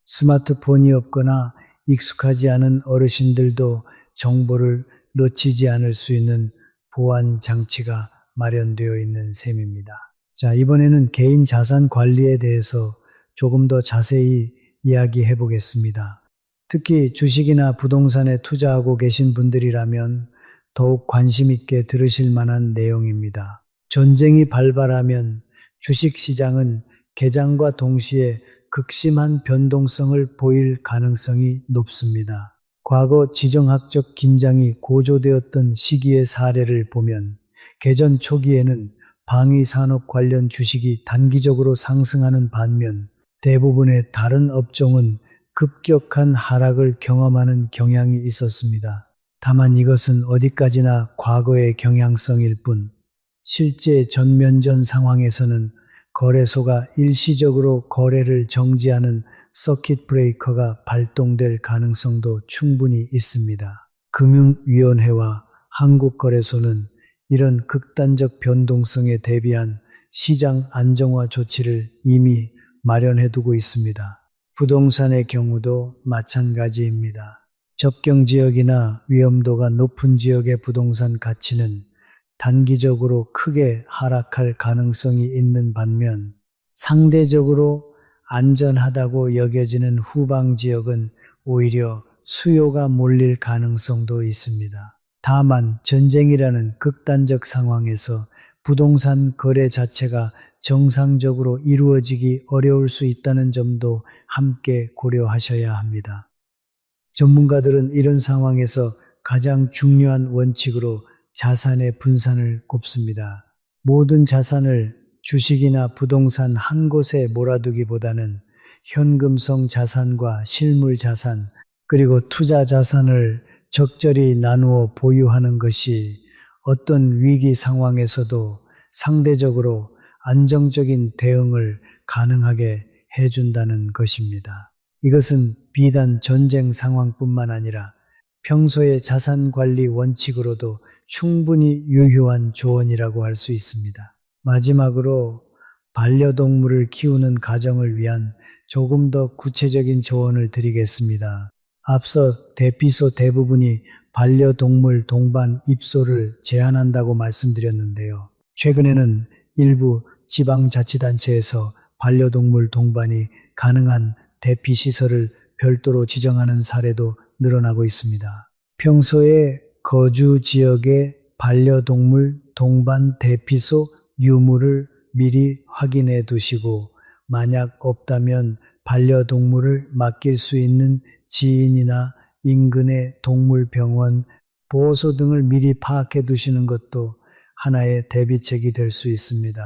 스마트폰이 없거나 익숙하지 않은 어르신들도 정보를 놓치지 않을 수 있는 보안 장치가 마련되어 있는 셈입니다. 자, 이번에는 개인 자산 관리에 대해서 조금 더 자세히 이야기해 보겠습니다. 특히 주식이나 부동산에 투자하고 계신 분들이라면 더욱 관심 있게 들으실 만한 내용입니다. 전쟁이 발발하면 주식시장은 개장과 동시에 극심한 변동성을 보일 가능성이 높습니다. 과거 지정학적 긴장이 고조되었던 시기의 사례를 보면 개전 초기에는 방위산업 관련 주식이 단기적으로 상승하는 반면 대부분의 다른 업종은 급격한 하락을 경험하는 경향이 있었습니다. 다만 이것은 어디까지나 과거의 경향성일 뿐 실제 전면전 상황에서는 거래소가 일시적으로 거래를 정지하는 서킷 브레이커가 발동될 가능성도 충분히 있습니다. 금융위원회와 한국거래소는 이런 극단적 변동성에 대비한 시장 안정화 조치를 이미 마련해 두고 있습니다. 부동산의 경우도 마찬가지입니다. 접경 지역이나 위험도가 높은 지역의 부동산 가치는 단기적으로 크게 하락할 가능성이 있는 반면 상대적으로 안전하다고 여겨지는 후방 지역은 오히려 수요가 몰릴 가능성도 있습니다. 다만 전쟁이라는 극단적 상황에서 부동산 거래 자체가 정상적으로 이루어지기 어려울 수 있다는 점도 함께 고려하셔야 합니다. 전문가들은 이런 상황에서 가장 중요한 원칙으로 자산의 분산을 꼽습니다. 모든 자산을 주식이나 부동산 한 곳에 몰아두기보다는 현금성 자산과 실물 자산, 그리고 투자 자산을 적절히 나누어 보유하는 것이 어떤 위기 상황에서도 상대적으로 안정적인 대응을 가능하게 해준다는 것입니다. 이것은 비단 전쟁 상황뿐만 아니라 평소의 자산 관리 원칙으로도 충분히 유효한 조언이라고 할 수 있습니다. 마지막으로 반려동물을 키우는 가정을 위한 조금 더 구체적인 조언을 드리겠습니다. 앞서 대피소 대부분이 반려동물 동반 입소를 제한한다고 말씀드렸는데요. 최근에는 일부 지방자치단체에서 반려동물 동반이 가능한 대피시설을 별도로 지정하는 사례도 늘어나고 있습니다. 평소에 거주 지역에 반려동물 동반 대피소 유무를 미리 확인해 두시고 만약 없다면 반려동물을 맡길 수 있는 지인이나 인근의 동물병원, 보호소 등을 미리 파악해 두시는 것도 하나의 대비책이 될 수 있습니다.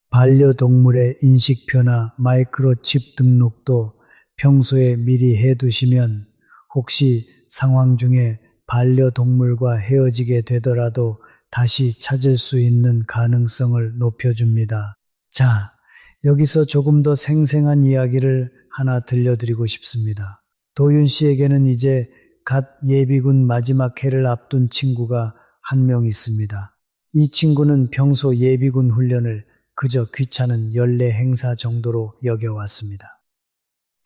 반려동물의 인식표나 마이크로칩 등록도 평소에 미리 해 두시면 혹시 상황 중에 반려동물과 헤어지게 되더라도 다시 찾을 수 있는 가능성을 높여줍니다. 자, 여기서 조금 더 생생한 이야기를 하나 들려드리고 싶습니다. 도윤 씨에게는 이제 갓 예비군 마지막 해를 앞둔 친구가 한 명 있습니다. 이 친구는 평소 예비군 훈련을 그저 귀찮은 연례 행사 정도로 여겨왔습니다.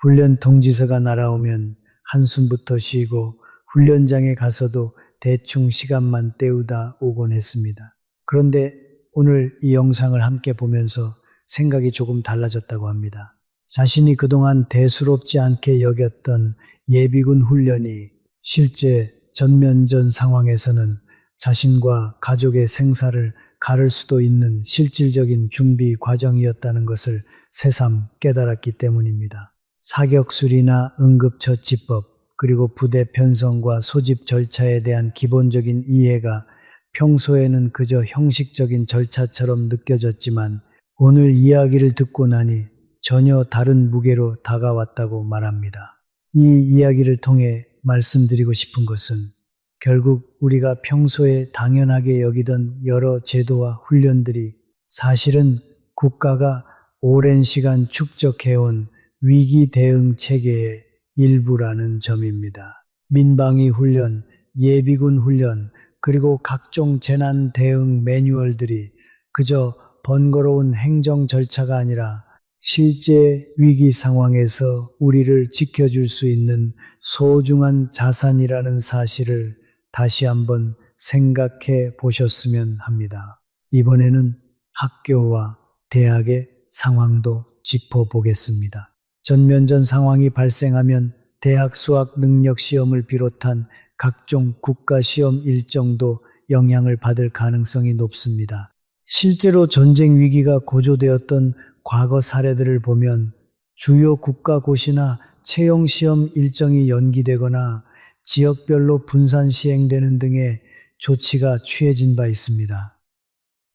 훈련 통지서가 날아오면 한숨부터 쉬고 훈련장에 가서도 대충 시간만 때우다 오곤 했습니다. 그런데 오늘 이 영상을 함께 보면서 생각이 조금 달라졌다고 합니다. 자신이 그동안 대수롭지 않게 여겼던 예비군 훈련이 실제 전면전 상황에서는 자신과 가족의 생사를 가를 수도 있는 실질적인 준비 과정이었다는 것을 새삼 깨달았기 때문입니다. 사격술이나 응급처치법, 그리고 부대 편성과 소집 절차에 대한 기본적인 이해가 평소에는 그저 형식적인 절차처럼 느껴졌지만 오늘 이야기를 듣고 나니 전혀 다른 무게로 다가왔다고 말합니다. 이 이야기를 통해 말씀드리고 싶은 것은 결국 우리가 평소에 당연하게 여기던 여러 제도와 훈련들이 사실은 국가가 오랜 시간 축적해온 위기 대응 체계의 일부라는 점입니다. 민방위 훈련, 예비군 훈련, 그리고 각종 재난 대응 매뉴얼들이 그저 번거로운 행정 절차가 아니라 실제 위기 상황에서 우리를 지켜줄 수 있는 소중한 자산이라는 사실을 다시 한번 생각해 보셨으면 합니다. 이번에는 학교와 대학의 상황도 짚어보겠습니다. 전면전 상황이 발생하면 대학 수학 능력 시험을 비롯한 각종 국가 시험 일정도 영향을 받을 가능성이 높습니다. 실제로 전쟁 위기가 고조되었던 과거 사례들을 보면 주요 국가고시나 채용 시험 일정이 연기되거나 지역별로 분산 시행되는 등의 조치가 취해진 바 있습니다.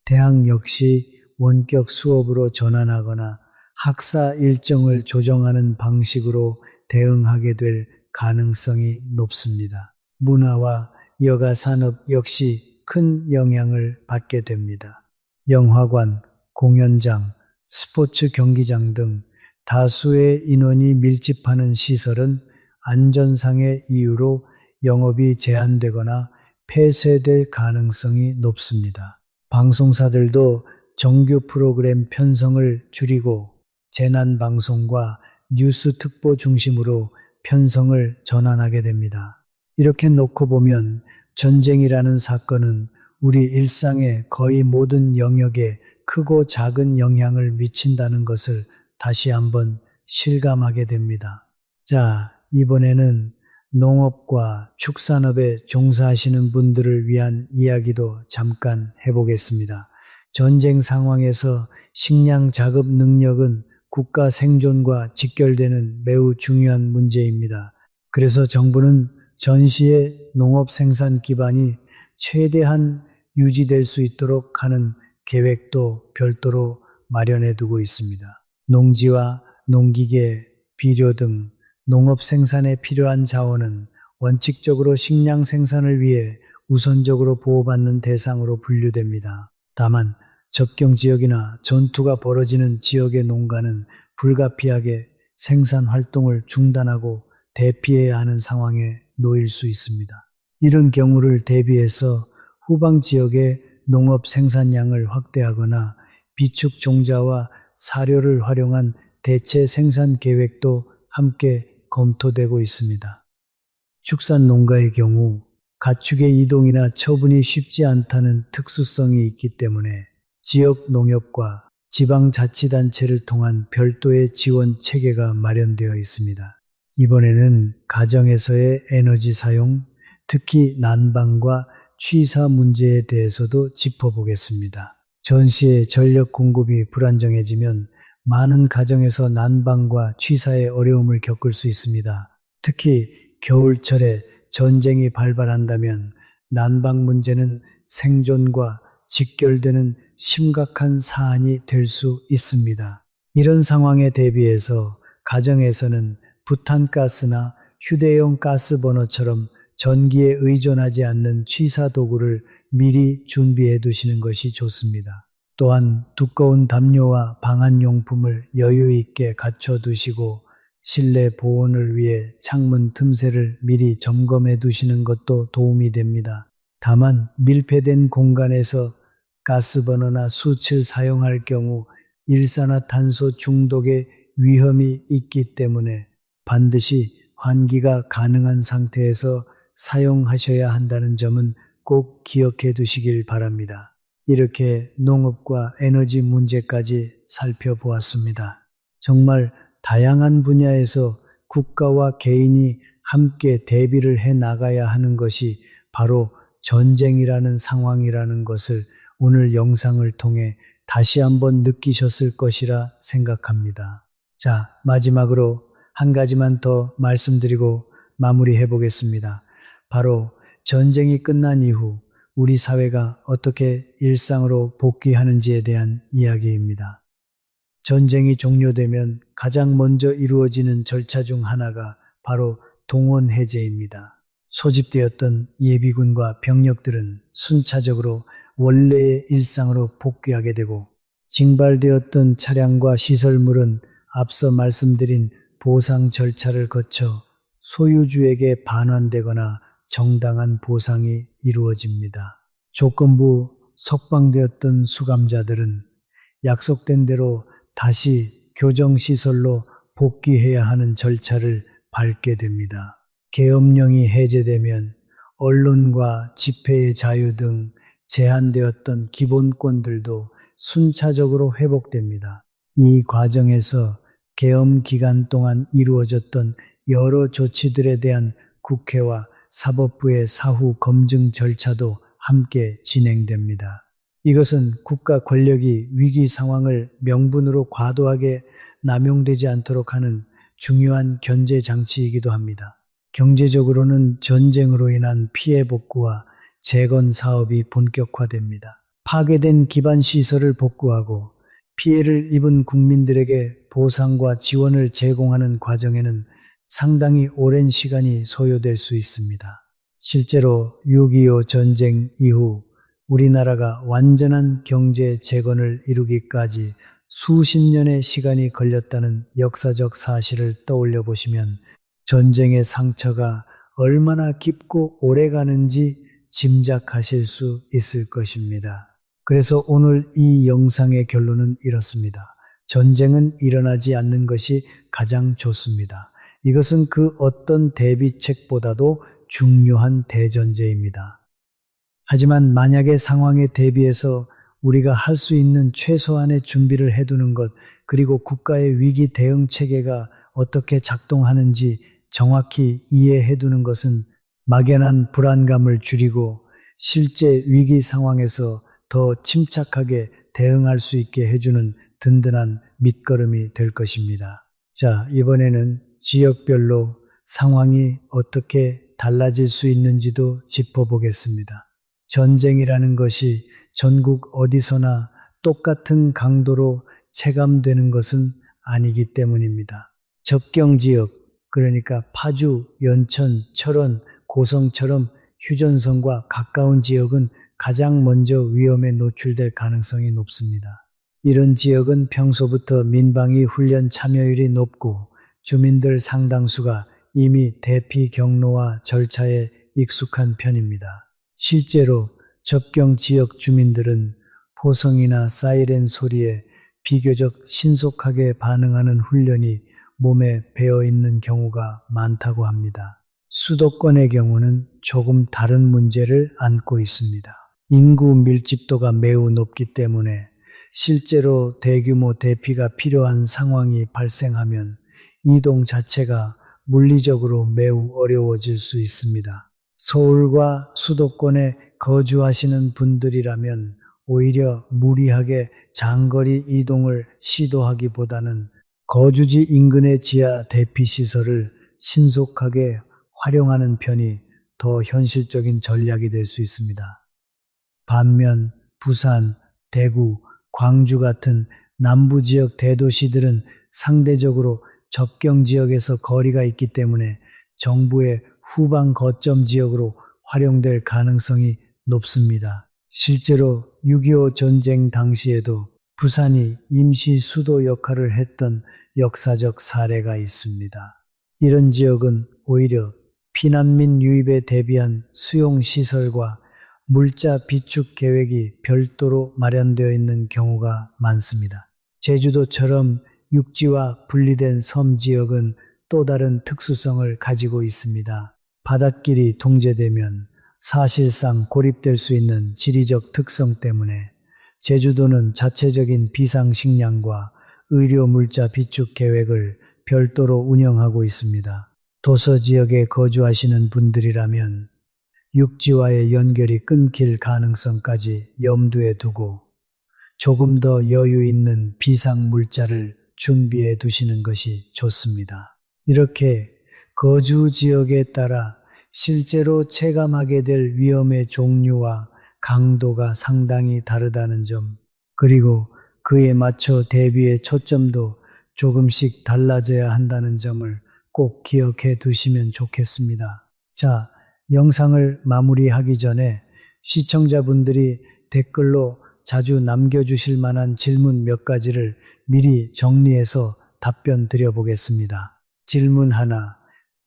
대학 역시 원격 수업으로 전환하거나 학사 일정을 조정하는 방식으로 대응하게 될 가능성이 높습니다. 문화와 여가 산업 역시 큰 영향을 받게 됩니다. 영화관, 공연장, 스포츠 경기장 등 다수의 인원이 밀집하는 시설은 안전상의 이유로 영업이 제한되거나 폐쇄될 가능성이 높습니다. 방송사들도 정규 프로그램 편성을 줄이고 재난방송과 뉴스 특보 중심으로 편성을 전환하게 됩니다. 이렇게 놓고 보면 전쟁이라는 사건은 우리 일상의 거의 모든 영역에 크고 작은 영향을 미친다는 것을 다시 한번 실감하게 됩니다. 자, 이번에는 농업과 축산업에 종사하시는 분들을 위한 이야기도 잠깐 해보겠습니다. 전쟁 상황에서 식량 자급 능력은 국가 생존과 직결되는 매우 중요한 문제입니다. 그래서 정부는 전시의 농업 생산 기반이 최대한 유지될 수 있도록 하는 계획도 별도로 마련해 두고 있습니다. 농지와 농기계, 비료 등 농업 생산에 필요한 자원은 원칙적으로 식량 생산을 위해 우선적으로 보호받는 대상으로 분류됩니다. 다만 접경 지역이나 전투가 벌어지는 지역의 농가는 불가피하게 생산 활동을 중단하고 대피해야 하는 상황에 놓일 수 있습니다. 이런 경우를 대비해서 후방 지역의 농업 생산량을 확대하거나 비축 종자와 사료를 활용한 대체 생산 계획도 함께 검토되고 있습니다. 축산 농가의 경우 가축의 이동이나 처분이 쉽지 않다는 특수성이 있기 때문에 지역 농협과 지방자치단체를 통한 별도의 지원 체계가 마련되어 있습니다. 이번에는 가정에서의 에너지 사용, 특히 난방과 취사 문제에 대해서도 짚어보겠습니다. 전시의 전력 공급이 불안정해지면 많은 가정에서 난방과 취사에 어려움을 겪을 수 있습니다. 특히 겨울철에 전쟁이 발발한다면 난방 문제는 생존과 직결되는 심각한 사안이 될 수 있습니다. 이런 상황에 대비해서 가정에서는 부탄가스나 휴대용 가스버너처럼 전기에 의존하지 않는 취사 도구를 미리 준비해 두시는 것이 좋습니다. 또한 두꺼운 담요와 방한용품을 여유 있게 갖춰 두시고 실내 보온을 위해 창문 틈새를 미리 점검해 두시는 것도 도움이 됩니다. 다만 밀폐된 공간에서 가스버너나 숯을 사용할 경우 일산화탄소 중독의 위험이 있기 때문에 반드시 환기가 가능한 상태에서 사용하셔야 한다는 점은 꼭 기억해 두시길 바랍니다. 이렇게 농업과 에너지 문제까지 살펴보았습니다. 정말 다양한 분야에서 국가와 개인이 함께 대비를 해 나가야 하는 것이 바로 전쟁이라는 상황이라는 것을 오늘 영상을 통해 다시 한번 느끼셨을 것이라 생각합니다. 자, 마지막으로 한 가지만 더 말씀드리고 마무리해 보겠습니다. 바로 전쟁이 끝난 이후 우리 사회가 어떻게 일상으로 복귀하는지에 대한 이야기입니다. 전쟁이 종료되면 가장 먼저 이루어지는 절차 중 하나가 바로 동원 해제입니다. 소집되었던 예비군과 병력들은 순차적으로 원래의 일상으로 복귀하게 되고 징발되었던 차량과 시설물은 앞서 말씀드린 보상 절차를 거쳐 소유주에게 반환되거나 정당한 보상이 이루어집니다. 조건부 석방되었던 수감자들은 약속된 대로 다시 교정시설로 복귀해야 하는 절차를 밟게 됩니다. 계엄령이 해제되면 언론과 집회의 자유 등 제한되었던 기본권들도 순차적으로 회복됩니다. 이 과정에서 계엄 기간 동안 이루어졌던 여러 조치들에 대한 국회와 사법부의 사후 검증 절차도 함께 진행됩니다. 이것은 국가 권력이 위기 상황을 명분으로 과도하게 남용되지 않도록 하는 중요한 견제 장치이기도 합니다. 경제적으로는 전쟁으로 인한 피해 복구와 재건 사업이 본격화됩니다. 파괴된 기반 시설을 복구하고 피해를 입은 국민들에게 보상과 지원을 제공하는 과정에는 상당히 오랜 시간이 소요될 수 있습니다. 실제로 6.25 전쟁 이후 우리나라가 완전한 경제 재건을 이루기까지 수십 년의 시간이 걸렸다는 역사적 사실을 떠올려 보시면 전쟁의 상처가 얼마나 깊고 오래 가는지 짐작하실 수 있을 것입니다. 그래서 오늘 이 영상의 결론은 이렇습니다. 전쟁은 일어나지 않는 것이 가장 좋습니다. 이것은 그 어떤 대비책보다도 중요한 대전제입니다. 하지만 만약의 상황에 대비해서 우리가 할 수 있는 최소한의 준비를 해두는 것, 그리고 국가의 위기 대응 체계가 어떻게 작동하는지 정확히 이해해두는 것은 막연한 불안감을 줄이고 실제 위기 상황에서 더 침착하게 대응할 수 있게 해주는 든든한 밑거름이 될 것입니다. 자, 이번에는 지역별로 상황이 어떻게 달라질 수 있는지도 짚어보겠습니다. 전쟁이라는 것이 전국 어디서나 똑같은 강도로 체감되는 것은 아니기 때문입니다. 접경지역, 그러니까 파주, 연천, 철원, 고성처럼 휴전선과 가까운 지역은 가장 먼저 위험에 노출될 가능성이 높습니다. 이런 지역은 평소부터 민방위 훈련 참여율이 높고 주민들 상당수가 이미 대피 경로와 절차에 익숙한 편입니다. 실제로 접경 지역 주민들은 포성이나 사이렌 소리에 비교적 신속하게 반응하는 훈련이 몸에 배어 있는 경우가 많다고 합니다. 수도권의 경우는 조금 다른 문제를 안고 있습니다. 인구 밀집도가 매우 높기 때문에 실제로 대규모 대피가 필요한 상황이 발생하면 이동 자체가 물리적으로 매우 어려워질 수 있습니다. 서울과 수도권에 거주하시는 분들이라면 오히려 무리하게 장거리 이동을 시도하기보다는 거주지 인근의 지하 대피 시설을 신속하게 활용하는 편이 더 현실적인 전략이 될 수 있습니다. 반면 부산, 대구, 광주 같은 남부 지역 대도시들은 상대적으로 접경 지역에서 거리가 있기 때문에 정부의 후방 거점 지역으로 활용될 가능성이 높습니다. 실제로 6.25 전쟁 당시에도 부산이 임시 수도 역할을 했던 역사적 사례가 있습니다. 이런 지역은 오히려 피난민 유입에 대비한 수용시설과 물자 비축 계획이 별도로 마련되어 있는 경우가 많습니다. 제주도처럼 육지와 분리된 섬 지역은 또 다른 특수성을 가지고 있습니다. 바닷길이 통제되면 사실상 고립될 수 있는 지리적 특성 때문에 제주도는 자체적인 비상식량과 의료 물자 비축 계획을 별도로 운영하고 있습니다. 도서 지역에 거주하시는 분들이라면 육지와의 연결이 끊길 가능성까지 염두에 두고 조금 더 여유 있는 비상 물자를 준비해 두시는 것이 좋습니다. 이렇게 거주 지역에 따라 실제로 체감하게 될 위험의 종류와 강도가 상당히 다르다는 점, 그리고 그에 맞춰 대비의 초점도 조금씩 달라져야 한다는 점을 꼭 기억해 두시면 좋겠습니다. 자, 영상을 마무리하기 전에 시청자분들이 댓글로 자주 남겨주실 만한 질문 몇 가지를 미리 정리해서 답변 드려보겠습니다. 질문 하나,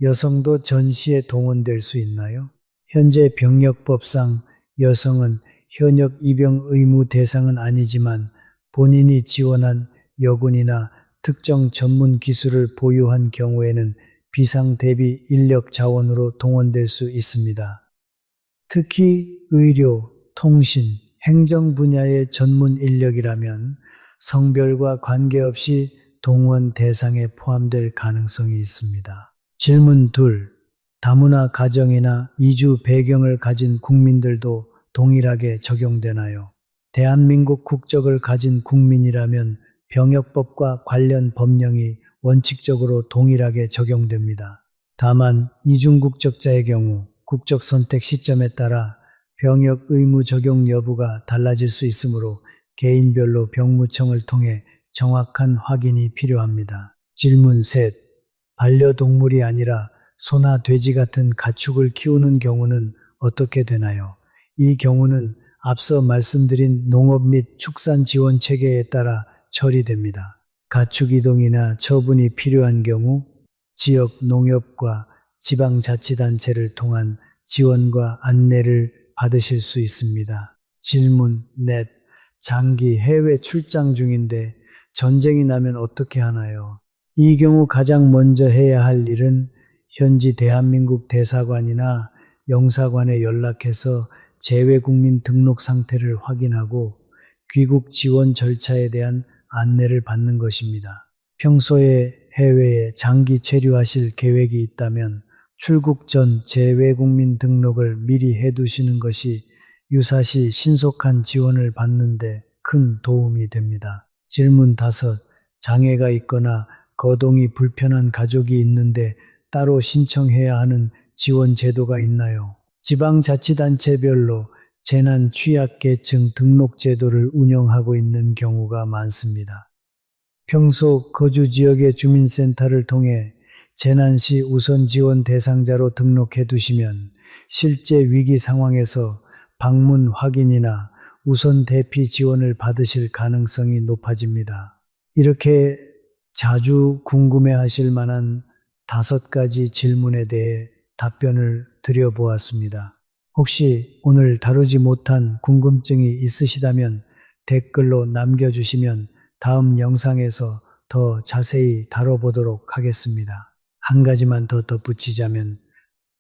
여성도 전시에 동원될 수 있나요? 현재 병역법상 여성은 현역 입영 의무 대상은 아니지만 본인이 지원한 여군이나 특정 전문 기술을 보유한 경우에는 비상 대비 인력 자원으로 동원될 수 있습니다. 특히 의료, 통신, 행정 분야의 전문 인력이라면 성별과 관계없이 동원 대상에 포함될 가능성이 있습니다. 질문 둘, 다문화 가정이나 이주 배경을 가진 국민들도 동일하게 적용되나요? 대한민국 국적을 가진 국민이라면 병역법과 관련 법령이 원칙적으로 동일하게 적용됩니다. 다만 이중국적자의 경우 국적 선택 시점에 따라 병역 의무 적용 여부가 달라질 수 있으므로 개인별로 병무청을 통해 정확한 확인이 필요합니다. 질문 셋, 반려동물이 아니라 소나 돼지 같은 가축을 키우는 경우는 어떻게 되나요? 이 경우는 앞서 말씀드린 농업 및 축산 지원 체계에 따라 처리됩니다. 가축 이동이나 처분이 필요한 경우 지역 농협과 지방자치단체를 통한 지원과 안내를 받으실 수 있습니다. 질문 넷, 장기 해외 출장 중인데 전쟁이 나면 어떻게 하나요? 이 경우 가장 먼저 해야 할 일은 현지 대한민국 대사관이나 영사관에 연락해서 재외국민 등록 상태를 확인하고 귀국 지원 절차에 대한 안내를 받는 것입니다. 평소에 해외에 장기 체류하실 계획이 있다면 출국 전 재외국민 등록을 미리 해두시는 것이 유사시 신속한 지원을 받는 데 큰 도움이 됩니다. 질문 다섯, 장애가 있거나 거동이 불편한 가족이 있는데 따로 신청해야 하는 지원 제도가 있나요? 지방자치단체별로 재난 취약계층 등록 제도를 운영하고 있는 경우가 많습니다. 평소 거주 지역의 주민센터를 통해 재난시 우선 지원 대상자로 등록해 두시면 실제 위기 상황에서 방문 확인이나 우선 대피 지원을 받으실 가능성이 높아집니다. 이렇게 자주 궁금해하실 만한 5가지 질문에 대해 답변을 드려보았습니다. 혹시 오늘 다루지 못한 궁금증이 있으시다면 댓글로 남겨주시면 다음 영상에서 더 자세히 다뤄보도록 하겠습니다. 한 가지만 더 덧붙이자면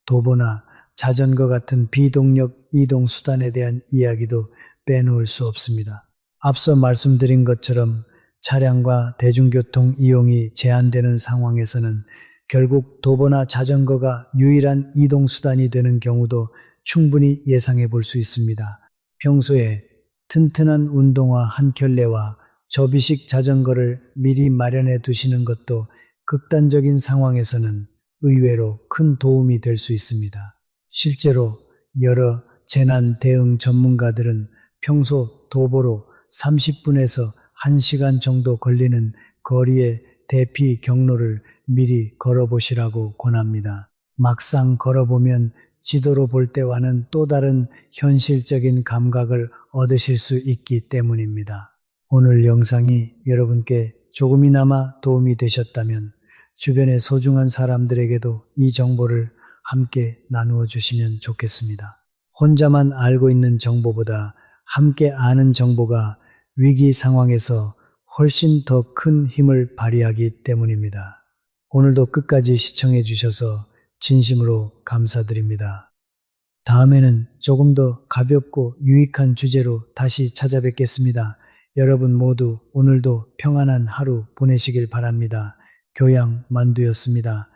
도보나 자전거 같은 비동력 이동 수단에 대한 이야기도 빼놓을 수 없습니다. 앞서 말씀드린 것처럼 차량과 대중교통 이용이 제한되는 상황에서는 결국 도보나 자전거가 유일한 이동 수단이 되는 경우도 충분히 예상해 볼 수 있습니다. 평소에 튼튼한 운동화 한 켤레와 접이식 자전거를 미리 마련해 두시는 것도 극단적인 상황에서는 의외로 큰 도움이 될 수 있습니다. 실제로 여러 재난 대응 전문가들은 평소 도보로 30분에서 1시간 정도 걸리는 거리의 대피 경로를 미리 걸어보시라고 권합니다. 막상 걸어보면 지도로 볼 때와는 또 다른 현실적인 감각을 얻으실 수 있기 때문입니다. 오늘 영상이 여러분께 조금이나마 도움이 되셨다면 주변의 소중한 사람들에게도 이 정보를 함께 나누어 주시면 좋겠습니다. 혼자만 알고 있는 정보보다 함께 아는 정보가 위기 상황에서 훨씬 더 큰 힘을 발휘하기 때문입니다. 오늘도 끝까지 시청해 주셔서 진심으로 감사드립니다. 다음에는 조금 더 가볍고 유익한 주제로 다시 찾아뵙겠습니다. 여러분 모두 오늘도 평안한 하루 보내시길 바랍니다. 교양 만두였습니다.